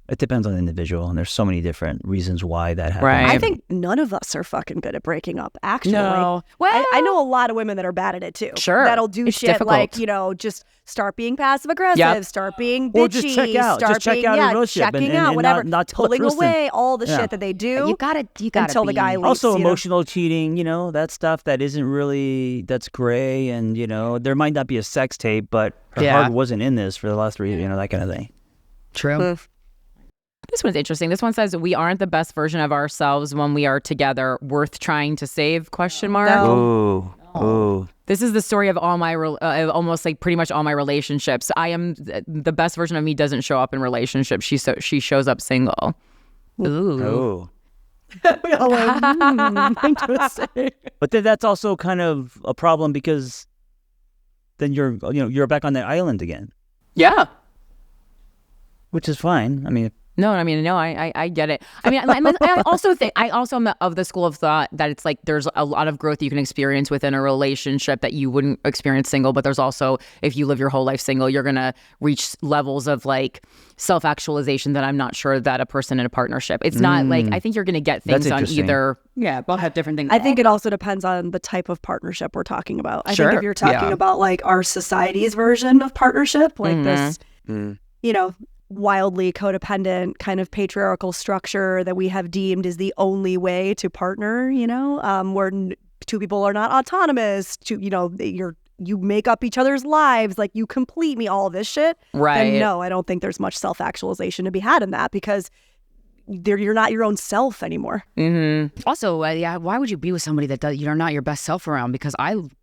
It depends on the individual, and there's so many different reasons why that happens.
Right.
I think none of us are fucking good at breaking up, actually.
No.
Well, I know a lot of women that are bad at it, too.
Sure.
That'll do
It's
shit
difficult.
like, just start being passive-aggressive, start being bitchy,
Or just check out.
start
Just check
being,
out a relationship
checking
and
out, whatever.
not tell a
pulling
person.
away all the shit that they do.
You gotta
until the guy leaves.
Also, emotional cheating, that stuff that isn't really, that's gray, and, there might not be a sex tape, but her heart wasn't in this for the last 3 years, that kind of thing.
True.
This one's interesting. This one says, we aren't the best version of ourselves when we are together. Worth trying to save? ?
No. Ooh.
This is the story of all my, almost like pretty much all my relationships. I am, the best version of me doesn't show up in relationships. She shows up single.
Ooh. But then that's also kind of a problem, because then you're back on the island again.
Yeah.
Which is fine. I mean,
I get it. I mean, I also am of the school of thought that it's like there's a lot of growth you can experience within a relationship that you wouldn't experience single. But there's also, if you live your whole life single, you're going to reach levels of like self-actualization that I'm not sure that a person in a partnership. It's not like, I think you're going to get things on either.
Yeah, both have different things.
I think it also depends on the type of partnership we're talking about. I think if you're talking about like our society's version of partnership, like this, wildly codependent kind of patriarchal structure that we have deemed is the only way to partner, where two people are not autonomous, you make up each other's lives, like you complete me, all of this shit.
Right.
Then no, I don't think there's much self-actualization to be had in that, because you're not your own self anymore.
Mm-hmm.
Also, why would you be with somebody that you're not your best self around? Because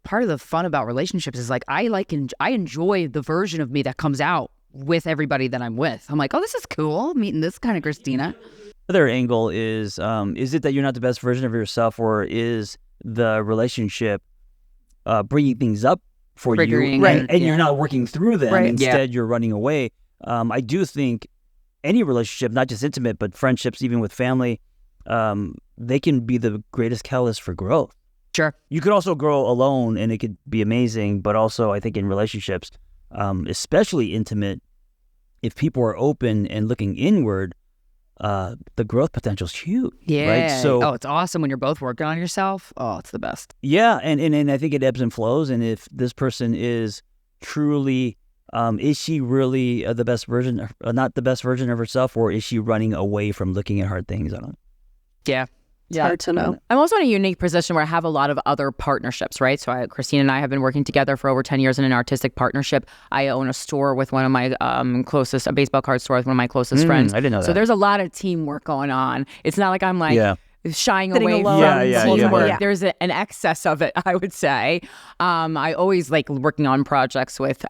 part of the fun about relationships is like I enjoy the version of me that comes out with everybody that I'm with. I'm like, oh, this is cool, meeting this kind of Christina.
Other angle is it that you're not the best version of yourself, or is the relationship bringing things up for you,
right?
And you're not working through them.
Right.
Instead, you're running away. I do think any relationship, not just intimate, but friendships, even with family, they can be the greatest catalyst for growth.
Sure.
You could also grow alone, and it could be amazing. But also, I think in relationships, especially intimate, if people are open and looking inward, the growth potential is huge.
Yeah.
Right? So,
it's awesome when you're both working on yourself. Oh, it's the best.
Yeah, and I think it ebbs and flows. And if this person is truly, is she really the best version, not the best version of herself, or is she running away from looking at hard things? I don't know.
Yeah.
It's hard to know.
I'm also in a unique position where I have a lot of other partnerships, right? So Christina and I have been working together for over 10 years in an artistic partnership. I own a store with one of my a baseball card store with one of my closest friends.
I didn't know that.
So there's a lot of teamwork going on. It's not like I'm like shying
Sitting
away
alone.
from teamwork.
Yeah.
There's an excess of it, I would say. I always like working on projects with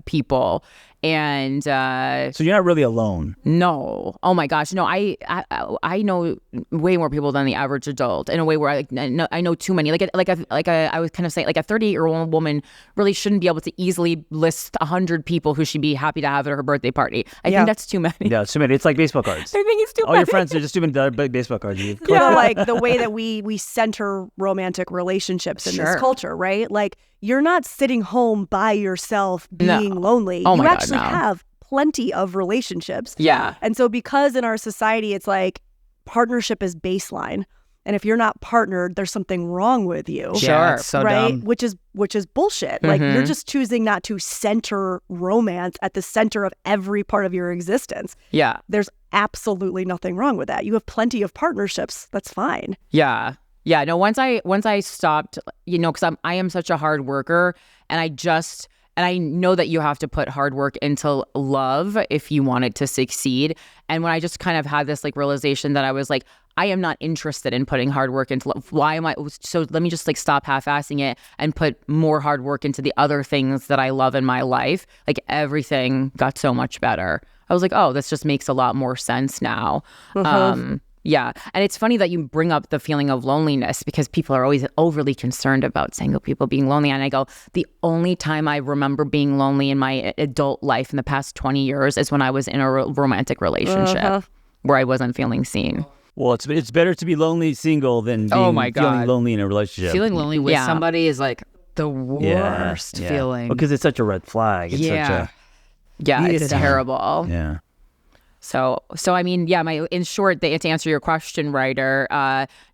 people. And
so you're not really alone.
No. Oh my gosh. No, I know way more people than the average adult in a way where I know too many. I was kind of saying, like a 38-year-old woman really shouldn't be able to easily list 100 people who she'd be happy to have at her birthday party. I think that's too many.
Yeah, it's too many. It's like baseball cards.
I think it's too
All
many.
your friends are just too many other baseball cards.
Like the way that we center romantic relationships in this culture, right? Like, you're not sitting home by yourself being lonely.
Oh
you
my God,
actually have plenty of relationships.
Yeah.
And so because in our society, it's like partnership is baseline. And if you're not partnered, there's something wrong with you.
Sure.
Yeah, it's so
right?
dumb.
Which is bullshit. Like, you're just choosing not to center romance at the center of every part of your existence.
Yeah.
There's absolutely nothing wrong with that. You have plenty of partnerships. That's fine.
Yeah. Yeah. No, once I stopped, because I am such a hard worker, and I just And I know that you have to put hard work into love if you want it to succeed. And when I just kind of had this like realization that I was like, I am not interested in putting hard work into love. Why am I? So let me just like stop half-assing it and put more hard work into the other things that I love in my life. Like everything got so much better. I was like, oh, this just makes a lot more sense now. Yeah. And it's funny that you bring up the feeling of loneliness because people are always overly concerned about single people being lonely. And I go, the only time I remember being lonely in my adult life in the past 20 years is when I was in a romantic relationship where I wasn't feeling seen.
Well, it's better to be lonely single than being feeling lonely in a relationship.
Feeling lonely with somebody is like the worst feeling.
Because it's such a red flag. It's such
it's terrible.
Yeah.
So I mean, in short, to answer your question, Ryder,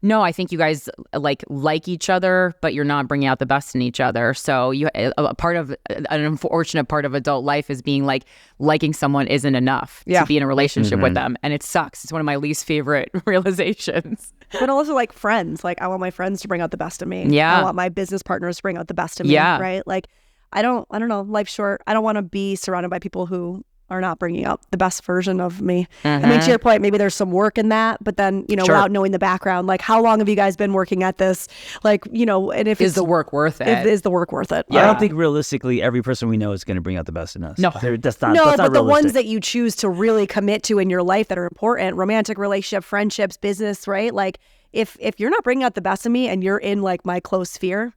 no, I think you guys like each other, but you're not bringing out the best in each other. So a part of an unfortunate part of adult life is being like liking someone isn't enough to be in a relationship with them, and it sucks. It's one of my least favorite realizations.
But also like friends, like I want my friends to bring out the best of me.
Yeah,
I want my business partners to bring out the best of me. Yeah, right. Like I don't know. Life's short. I don't want to be surrounded by people who are not bringing up the best version of me. I mean, to your point, maybe there's some work in that, but then, without knowing the background, like how long have you guys been working at this? Like, and if
is the work worth it?
Is the work worth it?
Yeah. I don't think realistically every person we know is going to bring out the best in us.
No,
that's not
but
realistic.
The ones that you choose to really commit to in your life that are important, romantic relationship, friendships, business, right? Like if you're not bringing out the best of me and you're in like my close sphere,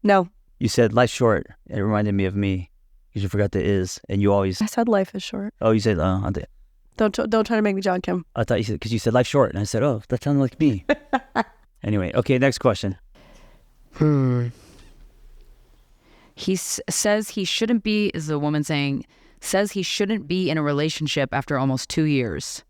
no.
You said life's short. It reminded me of me. Because you forgot the is, and you always...
I said life is short.
Oh, you said...
Don't try to make me John Kim.
I thought you said... Because you said life's short, and I said, oh, that sounded like me. Anyway, okay, next question.
He says he shouldn't be... Is a woman saying... Says he shouldn't be in a relationship after almost 2 years.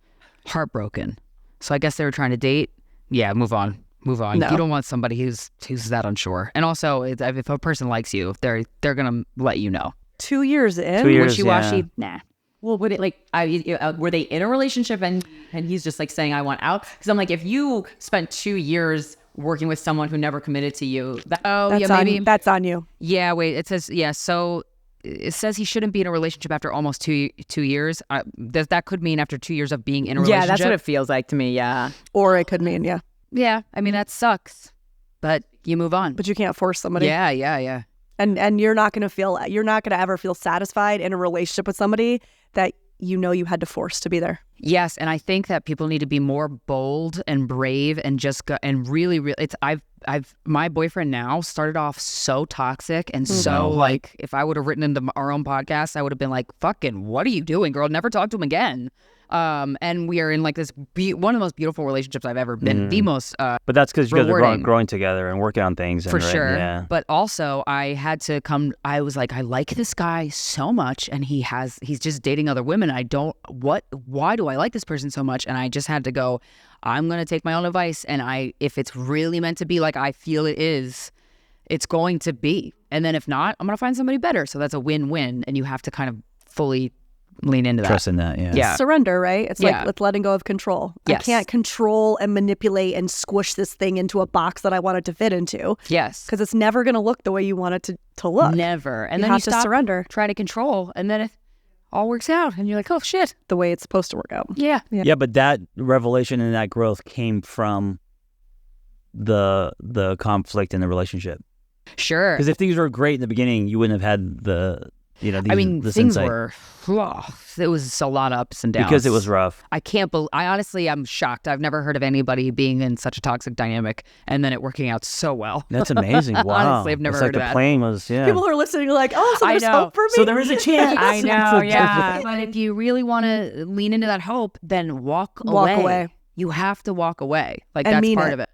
Heartbroken. So I guess they were trying to date. Yeah, move on. No. You don't want somebody who's that unsure. And also, if a person likes you, they're gonna let you know.
2 years in?
2 years,
wishy-washy? Nah.
Well, would it were they in a relationship and he's just like saying, I want out? Because I'm like, if you spent 2 years working with someone who never committed to you.
Maybe. That's on you.
Yeah, wait, it says, so it says he shouldn't be in a relationship after almost two years. That could mean after 2 years of being in a relationship.
Yeah, that's what it feels like to me, yeah.
Or it could mean,
Yeah, I mean, that sucks, but you move on.
But you can't force somebody.
Yeah.
And you're not going to ever feel satisfied in a relationship with somebody that you had to force to be there.
Yes, and I think that people need to be more bold and brave and just go and really my boyfriend now started off so toxic and so like if I would have written into our own podcast, I would have been like, fucking, what are you doing, girl? Never talk to him again. And we are in like this one of the most beautiful relationships I've ever been. The most
but that's because you guys are growing together and working on things.
For sure. Yeah. But also I was like, I like this guy so much and he's just dating other women. Why do I like this person so much? And I just had to go, I'm going to take my own advice. And if it's really meant to be like I feel it is, it's going to be. And then if not, I'm going to find somebody better. So that's a win-win. And you have to kind of fully lean into that.
Trust in that, yeah.
Surrender, right? It's like it's letting go of control. Yes. I can't control and manipulate and squish this thing into a box that I want it to fit into.
Yes.
Because it's never going to look the way you want it to look.
Never. And
then you have to surrender.
Try to control. And then it all works out. And you're like, oh, shit.
The way it's supposed to work out.
Yeah.
Yeah, but that revelation and that growth came from the conflict in the relationship.
Sure.
Because if things were great in the beginning, you wouldn't have had the...
things
insight.
It was a lot of ups and downs.
Because it was rough.
I honestly, I'm shocked. I've never heard of anybody being in such a toxic dynamic and then it working out so well.
That's amazing. Wow.
Honestly, I've never heard of that.
The plane was,
People are listening like, oh, so there's hope for me.
So there is a chance.
I know, yeah. But if you really want to lean into that hope, then walk away. You have to walk away. Like, that's part of it.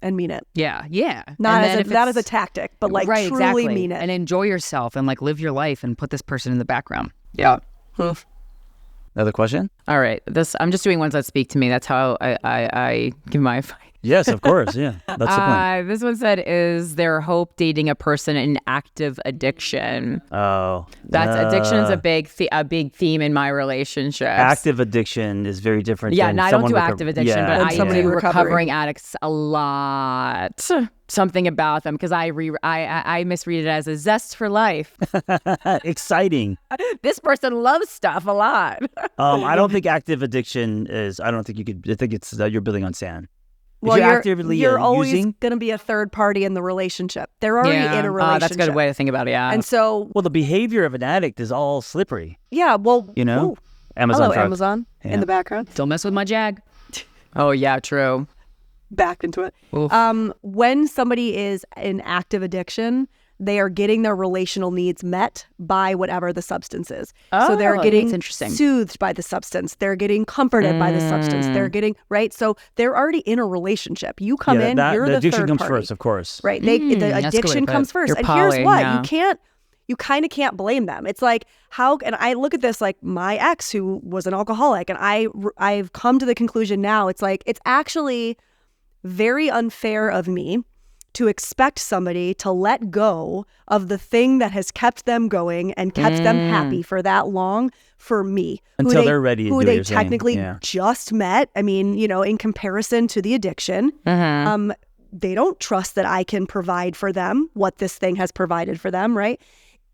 And mean it.
Yeah.
Not as a tactic, but like truly
exactly.
mean it.
And enjoy yourself and like live your life and put this person in the background. Yeah.
Another question?
All right. I'm just doing ones that speak to me. That's how I give my advice.
Yes, of course. Yeah, that's the point.
This one said, "Is there hope dating a person in active addiction?"
Oh,
Addiction is a big theme in my relationship.
Active addiction is very different.
Yeah,
than
and I don't do active addiction, but I do recovering addicts a lot. Something about them, because I misread it as a zest for life.
Exciting.
This person loves stuff a lot.
I don't think active addiction is. I don't think you could. I think it's you're building on sand.
Well, you're always going to be a third party in the relationship. They're already in a relationship.
That's a good way to think about it, yeah.
And so...
Well, the behavior of an addict is all slippery.
Yeah, well...
You know?
Ooh.
Amazon
Hello,
truck.
Amazon, in the background.
Don't mess with my Jag.
Oh, yeah, true.
Back into it. When somebody is in active addiction, they are getting their relational needs met by whatever the substance is. So they're getting soothed by the substance. They're getting comforted by the substance. They're getting, right? So they're already in a relationship. You come in, you're the
addiction
third
comes
party.
first, of course.
Right. The addiction comes first. And here's what, you kind of can't blame them. It's like, and I look at this like my ex who was an alcoholic, and I've come to the conclusion now, it's like, it's actually very unfair of me to expect somebody to let go of the thing that has kept them going and kept them happy for that long for me.
Until they're ready to do
who
what
they
you're
technically
saying.
just met. I mean, in comparison to the addiction, they don't trust that I can provide for them what this thing has provided for them, right?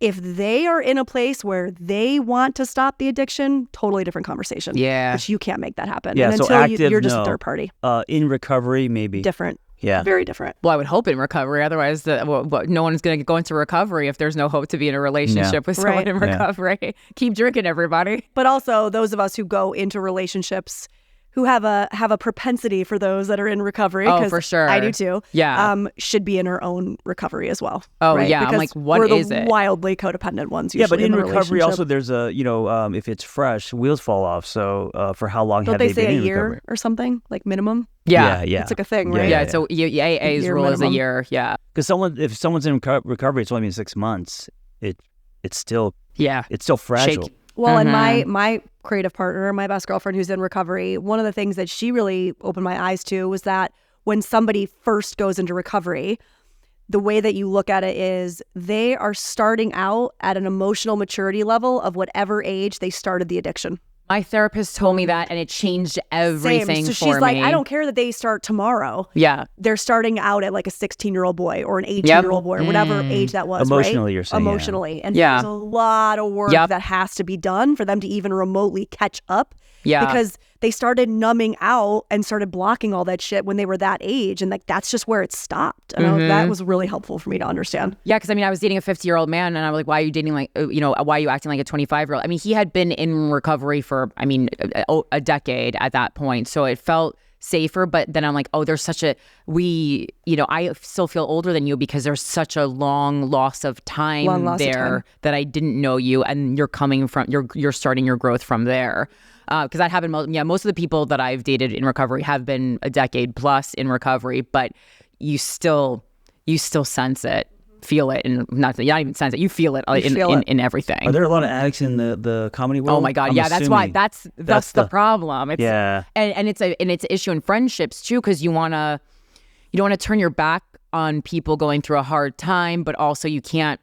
If they are in a place where they want to stop the addiction, totally different conversation.
Yeah.
Which you can't make that happen.
Yeah,
and
so
until
active,
you're just
no.
a third party.
In recovery, maybe.
Different.
Yeah.
Very different.
Well, I would hope in recovery. Otherwise, no one's going to go into recovery if there's no hope to be in a relationship with someone in recovery. Yeah. Keep drinking, everybody.
But also, those of us who go into relationships who have a propensity for those that are in recovery.
Oh, for sure.
I do too.
Yeah.
Should be in our own recovery as well.
Oh,
right?
yeah.
Because
I'm like, what
we're
is
the
it?
wildly codependent ones.
Yeah, but in
the
recovery also there's a, if it's fresh, wheels fall off. So for how long
Don't
have they
say
been
a
in
year
recovery?
or something? Like minimum?
Yeah.
It's like a thing, right?
Yeah. So AA's rule is a year. Yeah.
Because if someone's in recovery, it's only been 6 months. It's still fragile.
Shaky.
Well, and my creative partner, my best girlfriend who's in recovery, one of the things that she really opened my eyes to was that when somebody first goes into recovery, the way that you look at it is they are starting out at an emotional maturity level of whatever age they started the addiction.
My therapist told me that, and it changed everything
So
for
she's
me.
like, I don't care that they start tomorrow.
Yeah.
They're starting out at like a 16-year-old boy or an 18-year-old boy or whatever age that was,
Emotionally,
right?
you're saying.
Emotionally. And there's a lot of work that has to be done for them to even remotely catch up.
Yeah.
Because they started numbing out and started blocking all that shit when they were that age. And like, that's just where it stopped. And that was really helpful for me to understand.
Yeah, because I was dating a 50-year-old man, and I was like, why are you dating why are you acting like a 25-year-old? I mean, he had been in recovery for, a decade at that point. So it felt safer. But then I'm like, oh, there's such I still feel older than you because there's such a long loss of time that I didn't know you. And you're coming from, you're starting your growth from there. Because that happened. Most of the people that I've dated in recovery have been a decade plus in recovery, but you still sense it, feel it, and not even sense it. You feel it in everything.
Are there a lot of addicts in the comedy world?
Oh my God, that's why that's the problem. It's, and it's an issue in friendships too, because you don't want to turn your back on people going through a hard time, but also you can't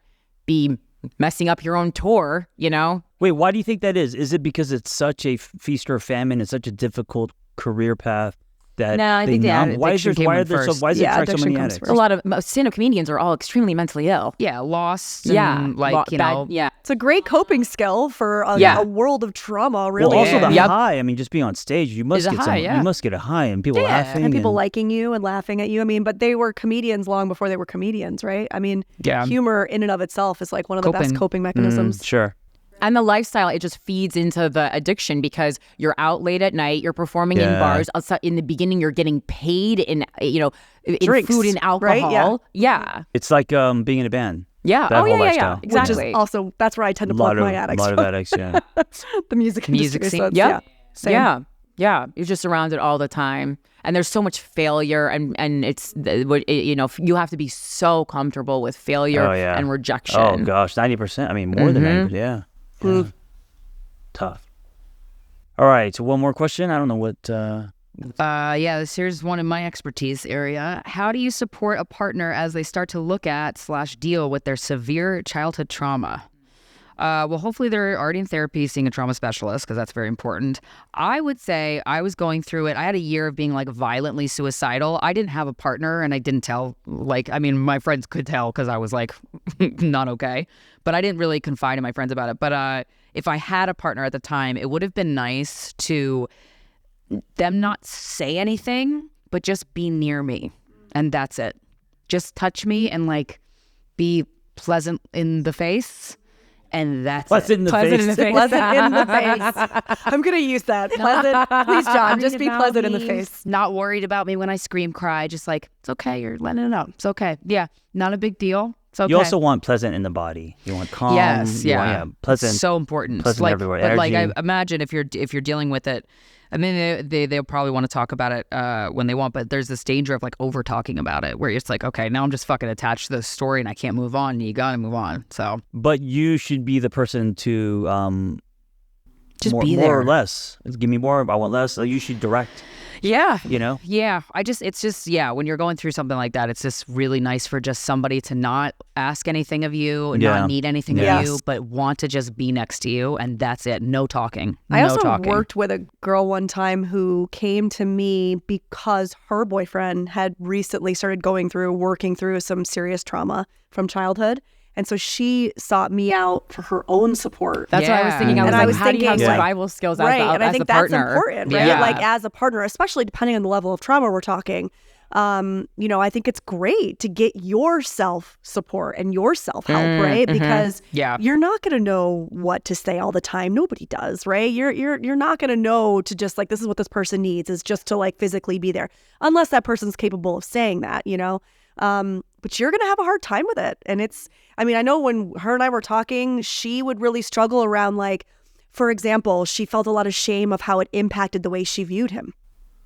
be messing up your own tour,
Wait, why do you think that is? Is it because it's such a feast or famine? It's such a difficult career path that
no, I think addiction came in first.
Why is it attract so many addicts?
A lot of stand-up comedians are all extremely mentally ill.
Yeah, lost. And
it's a great coping skill for a world of trauma. Really,
well, also the high. Just being on stage, you must get
you
must get a high, and people laughing,
and people liking you and laughing at you. But they were comedians long before they were comedians, right? Humor in and of itself is like one of the best coping mechanisms.
Sure.
And the lifestyle, it just feeds into the addiction because you're out late at night, you're performing in bars. In the beginning, you're getting paid in
Drinks,
food and alcohol.
Right?
Yeah.
It's like being in a band.
Yeah.
That whole lifestyle.
Exactly.
Which is also, that's where I tend to plug my addicts.
A lot of addicts, yeah.
The music industry.
scene.
So same.
Yeah. You're just surrounded all the time. And there's so much failure, and it's you have to be so comfortable with failure and rejection.
Oh gosh, 90%. More than 90%. Yeah. Tough. All right. So one more question. I don't know
Here's one in my expertise area. How do you support a partner as they start to look at / deal with their severe childhood trauma? Well, hopefully they're already in therapy, seeing a trauma specialist, because that's very important. I would say I was going through it. I had a year of being like violently suicidal. I didn't have a partner, and I didn't tell. My friends could tell because I was like not okay, but I didn't really confide in my friends about it. But if I had a partner at the time, it would have been nice to them not say anything, but just be near me, and that's it. Just touch me and like be pleasant in the face. And that's
pleasant in the face.
Pleasant in the face. I'm going to use that. Pleasant. Please, John, just be pleasant in the face.
Not worried about me when I scream, cry. Just like, it's okay. You're letting it out. It's okay. Yeah. Not a big deal. It's okay.
You also want pleasant in the body. You want calm.
Yes. Yeah.
Pleasant.
So important.
Pleasant
like,
everywhere.
But
Energy.
like, I imagine if you're dealing with it, I mean, they'll probably want to talk about it when they want, but there's this danger of like over talking about it where it's like, okay, now I'm just fucking attached to the story and I can't move on. And you got to move on. So,
but you should be the person to
just
more,
be there.
more or less. Give me more. I want less. So you should direct.
Yeah.
You know?
Yeah. When you're going through something like that, it's just really nice for just somebody to not ask anything of you, not need anything of you, but want to just be next to you. And that's it. No talking.
I also worked with a girl one time who came to me because her boyfriend had recently started working through some serious trauma from childhood. And so she sought me out for her own support.
That's what I was thinking. I was how do you have survival skills as
and I think that's
partner?
Important, right?
Yeah.
Like as a partner, especially depending on the level of trauma we're talking. I think it's great to get your self-support and your self-help, right? Because you're not going to know what to say all the time. Nobody does, right? You're not going to know to just like, this is what this person needs, is just to like physically be there, unless that person's capable of saying that, but you're going to have a hard time with it. And I know when her and I were talking, she would really struggle around like, for example, she felt a lot of shame of how it impacted the way she viewed him.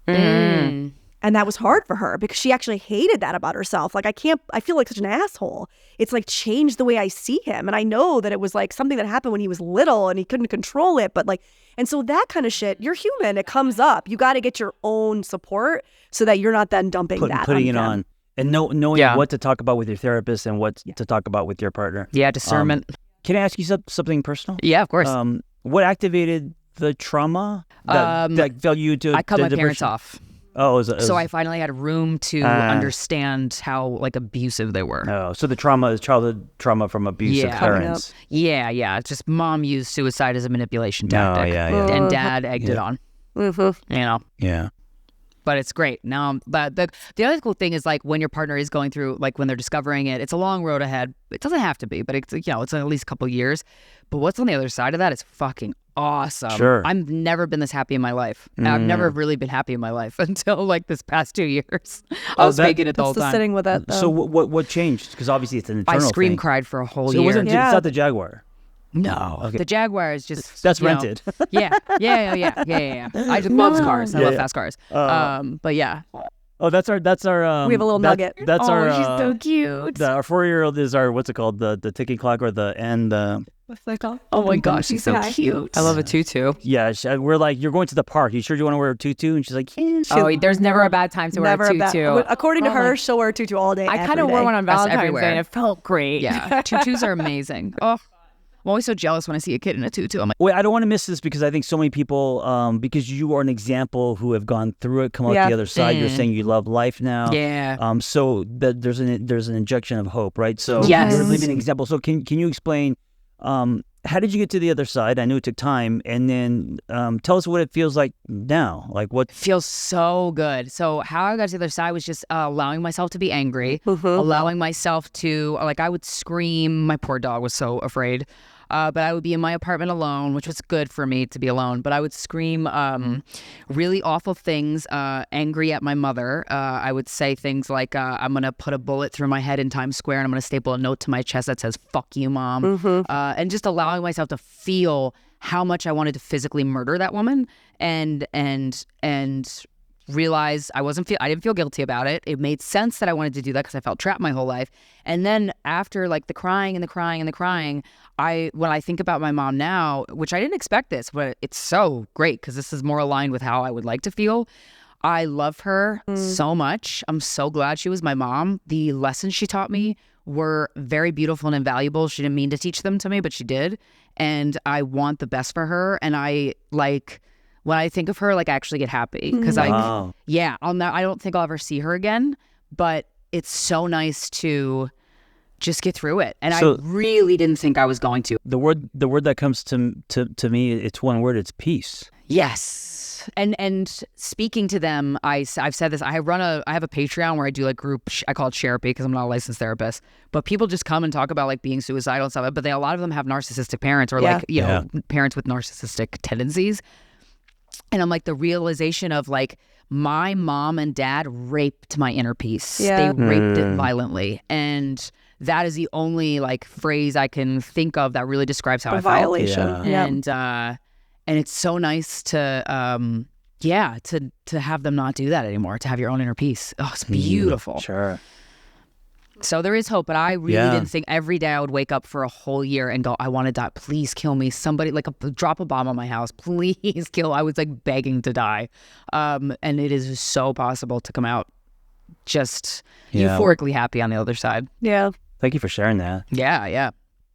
And that was hard for her because she actually hated that about herself. Like, I feel like such an asshole. It's like changed the way I see him. And I know that it was like something that happened when he was little and he couldn't control it. But like, and so that kind of shit, you're human. It comes up. You got to get your own support so that you're not then dumping
putting it on. And knowing what to talk about with your therapist and what to talk about with your partner.
Yeah, discernment.
Can I ask you something personal?
Yeah, of course.
What activated the trauma that felt you to?
I cut my parents off.
Oh,
so I finally had room to understand how like abusive they were.
Oh, so the trauma is childhood trauma from abusive parents.
Yeah. It's just mom used suicide as a manipulation tactic. And dad egged it on.
Yeah.
But it's great now. But the other cool thing is like when your partner is going through, like when they're discovering it, it's a long road ahead. It doesn't have to be, but it's it's at least a couple of years. But what's on the other side of that is fucking awesome.
Sure.
I've never been this happy in my life. I've never really been happy in my life until like this past 2 years. I was faking it the whole time.
Sitting with it.
So what changed? Because obviously it's an internal
thing. Cried for a whole year.
It's not the Jaguar.
No,
okay.
The Jaguar is just
that's rented.
Yeah. I just love cars. I love fast cars. But yeah.
Oh, that's our.
We have a little nugget.
That's our.
She's so cute.
Our 4-year-old is our what's it called? The ticking clock or the end.
What's that called?
Oh my gosh, she's so cute.
I love a tutu.
Yeah, we're like, you're going to the park. You sure you want to wear a tutu? And she's like, yeah.
There's never a bad time to wear a tutu.
According to her, she'll wear a tutu all day.
I kind of wore one on Valentine's
everywhere.
Day and it felt great.
Yeah, tutus are amazing. Oh. I'm always so jealous when I see a kid in a tutu. I'm like,
wait, I don't want to miss this because I think so many people, because you are an example who have gone through it, come out the other side. You're saying you love life now.
Yeah.
So that there's an injection of hope, right? So
yes.
You're living an example. So can you explain, how did you get to the other side? I knew it took time, and then tell us what it feels like now. Like what
feels so good. So how I got to the other side was just allowing myself to be angry, allowing myself to I would scream. My poor dog was so afraid. But I would be in my apartment alone, which was good for me to be alone. But I would scream really awful things, angry at my mother. I would say things like, I'm going to put a bullet through my head in Times Square and I'm going to staple a note to my chest that says, fuck you, mom. And just allowing myself to feel how much I wanted to physically murder that woman and realize I didn't feel guilty about it. It made sense that I wanted to do that because I felt trapped my whole life. And then after the crying and the crying and the crying, when I think about my mom now, which I didn't expect this, but it's so great because this is more aligned with how I would like to feel. I love her so much. I'm so glad she was my mom. The lessons she taught me were very beautiful and invaluable. She didn't mean to teach them to me, but she did. And I want the best for her. And I like, when I think of her, like I actually get happy because I don't think I'll ever see her again, but it's so nice to just get through it. And I really didn't think I was going to.
The word that comes to me, it's one word, it's peace.
Yes. And speaking to them, I've said this. I have a Patreon where I do like group. I call it therapy because I'm not a licensed therapist. But people just come and talk about like being suicidal and stuff. But a lot of them have narcissistic parents or like parents with narcissistic tendencies. And I'm like, the realization of like my mom and dad raped my inner peace. They raped it violently, and that is the only like phrase I can think of that really describes how I felt.
Violation.
And it's so nice to have them not do that anymore, to have your own inner peace. Oh, it's beautiful.
Sure.
So there is hope, but I really didn't think every day I would wake up for a whole year and go, I want to die. Please kill me. Somebody, like, drop a bomb on my house. Please kill. I was like begging to die. And it is so possible to come out just euphorically happy on the other side.
Yeah.
Thank you for sharing that.
Yeah.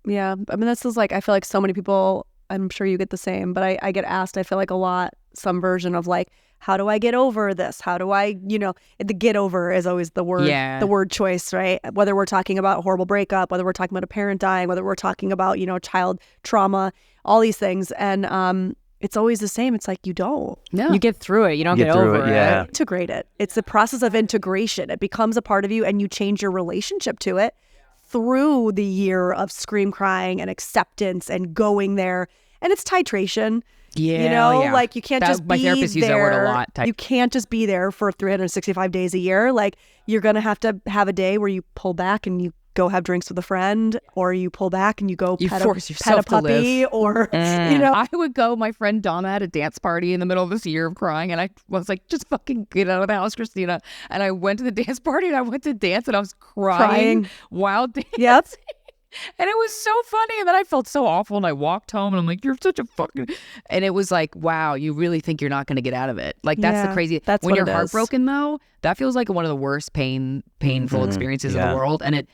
Yeah. I mean, this is like, I feel like so many people, I'm sure you get the same, but I get asked, I feel like a lot, some version of like, how do I get over this? How do I, the get over is always the word choice, right? Whether we're talking about a horrible breakup, whether we're talking about a parent dying, whether we're talking about, child trauma, all these things. And it's always the same. It's like, you don't.
No.
You get through it. You don't get over it.
Yeah.
Integrate it. It's the process of integration. It becomes a part of you and you change your relationship to it through the year of scream crying and acceptance and going there. And it's titration. Like you can't just be
my therapist
there.
Uses that word a lot.
You can't just be there for 365 days a year. Like you're going to have a day where you pull back and you go have drinks with a friend, or you pull back and you go pet a puppy, or,
I would go, my friend Donna had a dance party in the middle of this year of crying, and I was like, just fucking get out of the house, Christina. And I went to the dance party and I went to dance and I was crying. While dancing.
Yep.
And it was so funny. And then I felt so awful and I walked home and I'm like, you're such a fucking... And it was like, wow, you really think you're not going to get out of it. Like, that's the crazy...
That's
when
what
you're
it is.
Heartbroken, though, that feels like one of the worst painful experiences in the world. And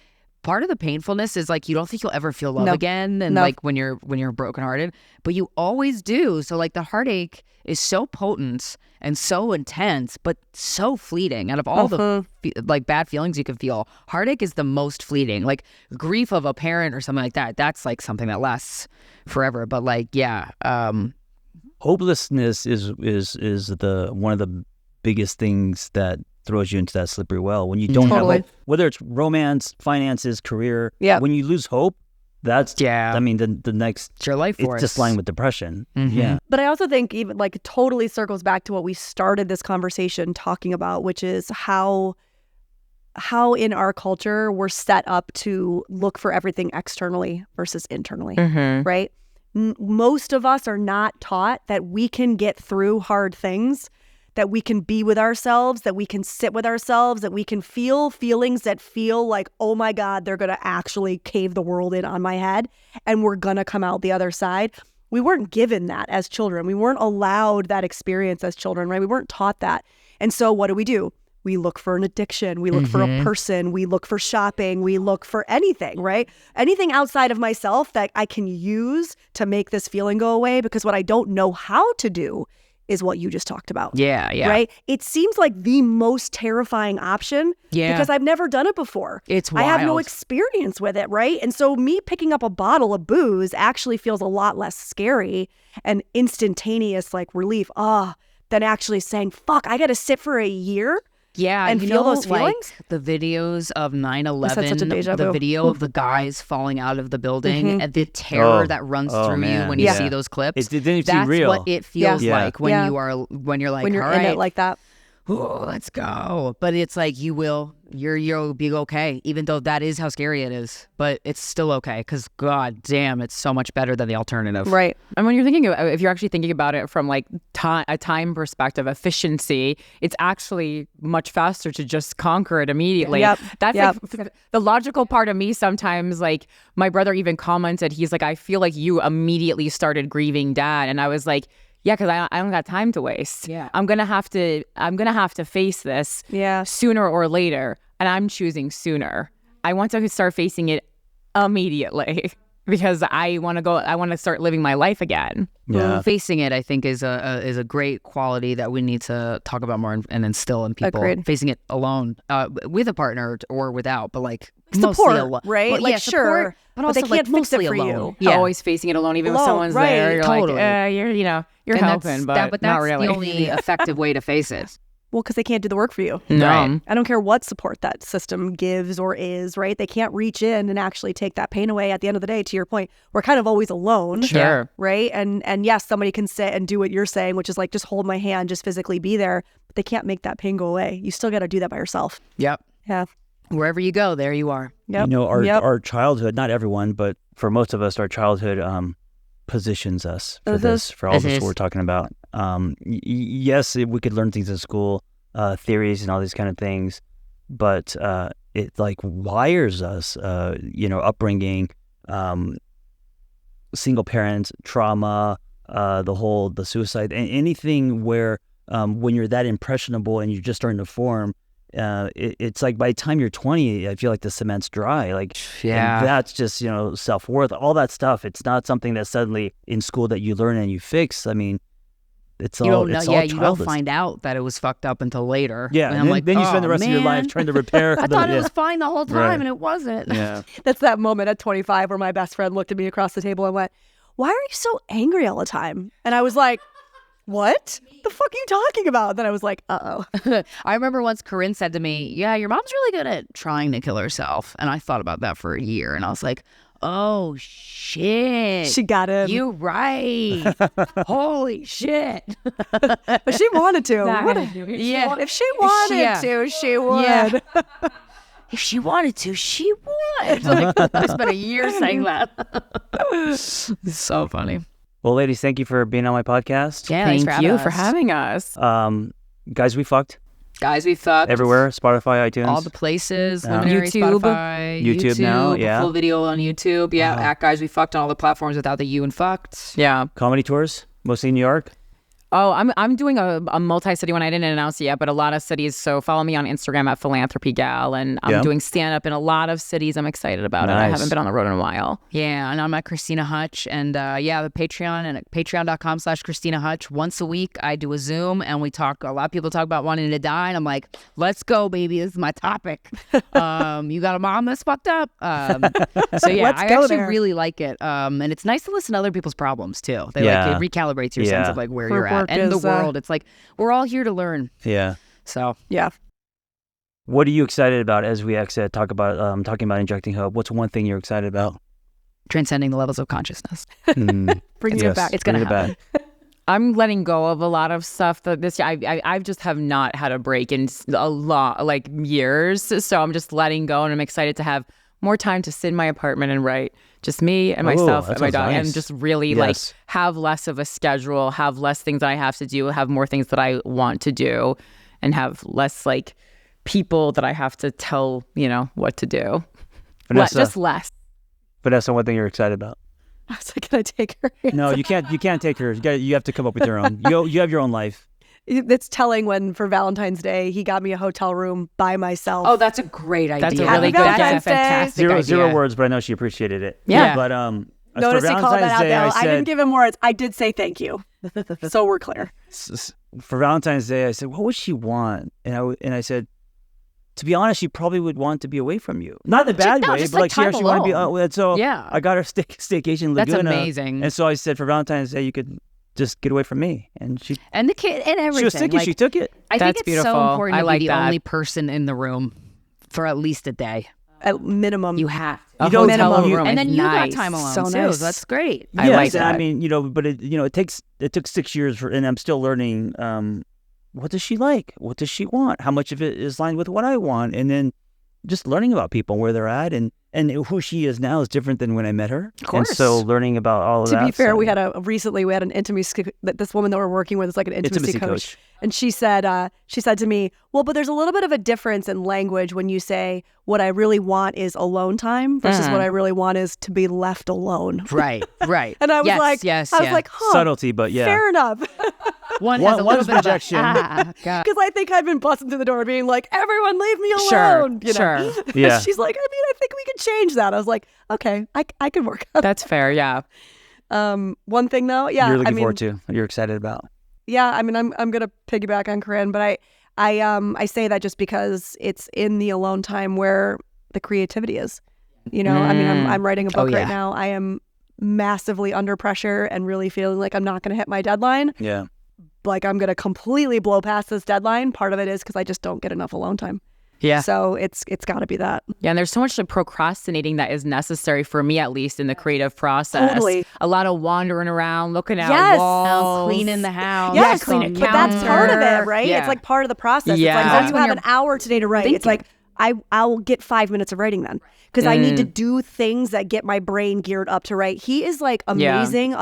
part of the painfulness is like, you don't think you'll ever feel love again. And like when you're brokenhearted, but you always do. So like the heartache is so potent and so intense, but so fleeting. Out of all the like bad feelings you can feel, heartache is the most fleeting. Like grief of a parent or something like that, that's like something that lasts forever. But like,
hopelessness is the one of the biggest things that throws you into that slippery well. When you don't have hope, whether it's romance, finances, career, when you lose hope, that's I mean, the next
it's your life force.
It's just lined with depression. Yeah.
But I also think even like it totally circles back to what we started this conversation talking about, which is how in our culture we're set up to look for everything externally versus internally, right? Most of us are not taught that we can get through hard things, that we can be with ourselves, that we can sit with ourselves, that we can feel feelings that feel like, oh my God, they're going to actually cave the world in on my head and we're going to come out the other side. We weren't given that as children. We weren't allowed that experience as children, right? We weren't taught that. And so what do? We look for an addiction. We look for a person. We look for shopping. We look for anything, right? Anything outside of myself that I can use to make this feeling go away, because what I don't know how to do is what you just talked about.
Yeah.
Right? It seems like the most terrifying option because I've never done it before.
It's wild.
I have no experience with it, right? And so me picking up a bottle of booze actually feels a lot less scary and instantaneous like relief than actually saying, fuck, I got to sit for a year and feel those feelings.
Like the videos of 9/11,
the
video of the guys falling out of the building, and the terror that runs through you when you see those clips.
It didn't
That's
seem real.
what it feels like when you're like,
when you're
all
in
right,
it like that.
Oh, let's go. But it's like you'll be okay, even though that is how scary it is. But it's still okay because God damn, it's so much better than the alternative.
Right.
And when if you're actually thinking about it from like a time perspective, efficiency, it's actually much faster to just conquer it immediately. That's like the logical part of me sometimes. Like my brother even commented, he's like, I feel like you immediately started grieving dad. And I was like, yeah, because I don't got time to waste.
Yeah.
I'm gonna have to face this sooner or later, and I'm choosing sooner. I want to start facing it immediately because I want to start living my life again.
Yeah.
Facing it, I think, is a great quality that we need to talk about more and instill in people.
Agreed.
Facing it alone, with a partner or without, but like
Support,
mostly alone.
right?
Well,
Like,
yeah,
sure,
support, but also
they
like
can't fix it
mostly
for
alone.
you.
Yeah.
Always facing it alone, even
Alone,
if someone's
right,
there. You're
totally.
like, you're
And
helping, but
that's
not really.
the only effective way to face it.
Well, because they can't do the work for you.
No.
Right.
I don't care what support that system gives or is, right? They can't reach in and actually take that pain away. At the end of the day, to your point, we're kind of always alone.
Sure.
Right? And yes, somebody can sit and do what you're saying, which is like, just hold my hand, just physically be there. But they can't make that pain go away. You still got to do that by yourself.
Yep.
Yeah.
Wherever you go, there you are.
Yep.
You know,
Yep.
our childhood, not everyone, but for most of us, our childhood positions us for this, for all this we're talking about. Yes, we could learn things in school, theories and all these kind of things, but it like wires us, upbringing, single parents, trauma, the suicide, and anything where when you're that impressionable and you're just starting to form, it's like by the time you're 20, I feel like the cement's dry. Like,
Yeah.
and that's just, self-worth, all that stuff. It's not something that suddenly in school that you learn and you fix. I mean, it's
You
all,
don't know.
it's
Yeah,
all
you don't
childless.
find out that it was fucked up until later.
Yeah,
and
and
I'm
then,
like,
then you spend the rest of your life
man,
trying to repair.
I thought it
yeah.
was fine the whole time,
Right.
and it wasn't.
Yeah.
That's that moment at 25 where my best friend looked at me across the table and went, "Why are you so angry all the time?" And I was like, "What? The fuck are you talking about?" Then I was like, "Uh-oh."
I remember once Corinne said to me, "Yeah, your mom's really good at trying to kill herself," and I thought about that for a year, and I was like, "Oh shit,
She got him.
you right? Holy shit!"
But she wanted to. What a-
Yeah.
If she wanted
Yeah.
to, she would.
Yeah. If she wanted to, she would. Like, I spent a year saying that. It's so funny.
Well, ladies, thank you for being on my podcast.
Yeah, thanks
Thank
for
you
having
for
us.
having us.
Guys, we fucked
Guys, we fucked
everywhere. Spotify, iTunes.
all the places.
Yeah.
Luminary,
YouTube.
Spotify,
YouTube now, yeah.
Full video on YouTube. Yeah, at Guys We Fucked on all the platforms without the U and fucked.
Yeah.
Comedy tours, mostly in New York.
Oh, I'm doing a multi-city one. I didn't announce it yet, but a lot of cities. So follow me on Instagram at philanthropygal, and I'm
Yeah.
doing stand-up in a lot of cities. I'm excited about it. I
Nice.
haven't been on the road in a while.
Yeah, and I'm at Christina Hutch, and the Patreon and at patreon.com/Christina Hutch. Once a week, I do a Zoom, and we talk. A lot of people talk about wanting to die, and I'm like, "Let's go, baby! This is my topic." You got a mom that's fucked up. So yeah,
Let's
I
go
actually
there.
really like it. And it's nice to listen to other people's problems too.
Yeah.
It recalibrates your sense
Yeah.
of like where
Her
you're at
work
and the
is,
world. It's like we're all here to learn.
Yeah.
So
Yeah.
What are you excited about as we exit? Talking about injecting hope. What's one thing you're excited about?
transcending the levels of consciousness.
Bringing
Yes,
it back.
It's gonna
bring it
happen.
back.
I'm letting go of a lot of stuff that this year. I just have not had a break in a lot, like years. So I'm just letting go, and I'm excited to have more time to sit in my apartment and write. Just me and myself
that
and my
sounds
dog,
nice.
and just really like
Yes.
have less of a schedule, have less things that I have to do, have more things that I want to do, and have less like people that I have to tell, what to do.
Vanessa,
Just less.
Vanessa, one thing you're excited about?
I was like, can I take her?
No, you can't. You can't take her. You have to come up with your own. You have your own life.
It's telling when for Valentine's Day, he got me a hotel room by myself.
Oh, that's a great idea.
That's a
Happy
really good,
Valentine's Day.
fantastic idea.
Zero words, but I know she appreciated it.
Yeah.
But as
Notice
for
he called that
Valentine's
out,
Day,
though.
I
I didn't
said
give him words. I did say thank you. So we're clear.
for Valentine's Day, I said, what would she want? And I said, to be honest, she probably would want to be away from you. Not in a bad way,
just
but
like
she actually want to be.
time
And so
Yeah.
I got her staycation in
That's
Laguna.
amazing.
And so I said, for Valentine's Day, you could just get away from me. And she
And the kid and everything.
was thinking
Like,
she took it.
I
That's
think it's
beautiful.
so important
I
to
like
be the
that.
only person in the room for at least a day.
At minimum.
You have
A
You don't-
hotel
you-
room
and
is
then you
nice.
got time alone
So
too.
nice.
So that's great.
I
Yes,
like that.
I mean, but it took 6 years and I'm still learning. What does she like? What does she want? How much of it is lined with what I want? And then just learning about people and where they're at and and who she is now is different than when I met her.
Of course.
And so learning about all of that.
To be fair,
so-
we had an intimacy. This woman that we're working with is like an intimacy coach. And she said to me, well, but there's a little bit of a difference in language when you say what I really want is alone time versus what I really want is to be left alone.
Right.
And I was
yes,
I was like, huh,
subtlety, but yeah.
fair enough.
One has a little
one's
bit of
projection.
Because I think I've been busting through the door being like, everyone leave me
Sure,
alone. You know?
sure.
Yeah.
She's like, I think we can change that. I was like, okay, I can work on
That's fair. Yeah.
one thing though. Yeah.
You're looking forward to, you're excited about.
Yeah, I mean, I'm gonna piggyback on Corinne, but I say that just because it's in the alone time where the creativity is. You know, I mean, I'm writing a book right now. I am massively under pressure and really feeling like I'm not gonna hit my deadline.
Yeah.
Like I'm gonna completely blow past this deadline. Part of it is because I just don't get enough alone time.
Yeah.
So it's got to be that.
Yeah, and there's so much procrastinating that is necessary for me, at least in the creative process.
Totally.
A lot of wandering around, looking at
Yes.
walls,
Cleaning the house.
Yes,
clean a
but that's part of it,
counter.
right?
Yeah.
It's like part of the process.
Yeah.
It's like,
That's
oh, you
when
have
you're
an hour today to write. It's
thinking.
like, I'll get 5 minutes of writing then. Because I need to do things that get my brain geared up to write. He is like amazing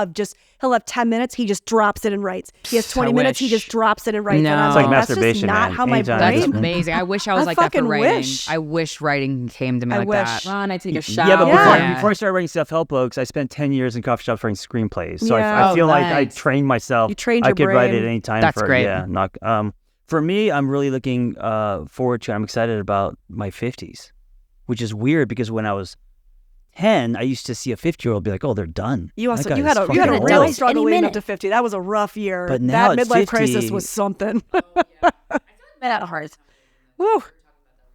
he'll have 10 minutes, he just drops it and writes. He has 20 minutes, he just drops it and writes.
No.
And I'm
It's
like
that's just
masturbation,
not
man.
how my
Anytime.
brain.
That's amazing. I wish I was
I
like that for
fucking
writing.
wish.
I wish writing came to me
I
like
wish.
that.
Ron, I take a shower.
Yeah, but
Yeah.
before I started writing self-help books, I spent 10 years in coffee shops writing screenplays. So
Yeah.
I feel like I
nice.
trained myself.
You trained
I
your
could write
brain.
at any time.
That's
for,
great.
Yeah, for me, I'm really looking forward to. I'm excited about my 50s, which is weird because when I was 10, I used to see a 50-year-old be like, "Oh, they're done."
You also
That
you
guy
had
is
a
fucking
real
old.
struggle
Any
leading up
minute.
to 50. That was a rough year.
But now
that
it's
midlife
50.
crisis was something.
That hard.
Woo.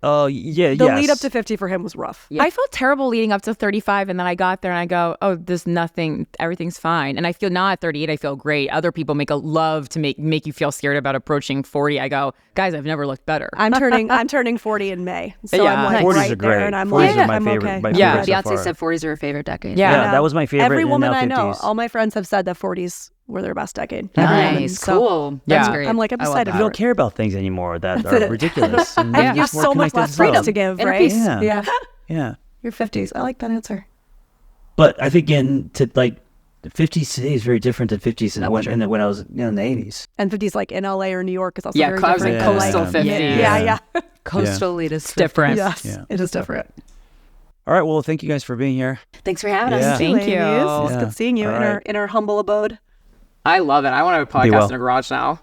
Oh, yeah,
The
yes.
lead up to 50 for him was rough.
I felt terrible leading up to 35, and then I got there and I go, oh, there's nothing, everything's fine. And I feel now at 38, I feel great. Other people make a love to make you feel scared about approaching 40. I go, guys, I've never looked better.
I'm turning 40 in May. So
Yeah.
I'm like
40s
right
are
there
great.
and I'm
40s
like,
are my
I'm
favorite.
okay.
My
Yeah.
favorite so
Beyonce
far.
said 40s are her favorite decade.
Yeah.
Yeah, that was my favorite.
Every
and
woman
now
I know,
50s.
all my friends have said that 40s were their best decade. Every woman.
Nice.
So
Cool. That's
Yeah.
great.
I'm like, I'm
I love
excited
that.
You
for
don't care about things anymore that are
it.
ridiculous. And
And
you're
you have
just more
so much
connected
less
as
freedom
well.
to give,
Inner
right?
peace.
Yeah.
Yeah.
Your 50s. I like that answer.
But I think getting to like the 50s today is very different than 50s and when I was in the 80s.
And 50s like in LA or New York is also
Yeah,
very
I was
different.
like
Yeah.
coastal
Yeah.
50s.
Yeah.
Coastal elitist.
different.
Yes.
Yeah.
It is different.
All right. Well, thank you guys for being here.
Thanks for having
Yeah.
us.
Thank you.
Ladies. It's
Yeah.
good seeing you
All
in
right.
our humble abode.
I love it. I want to have a
Be
podcast
well.
in a garage now.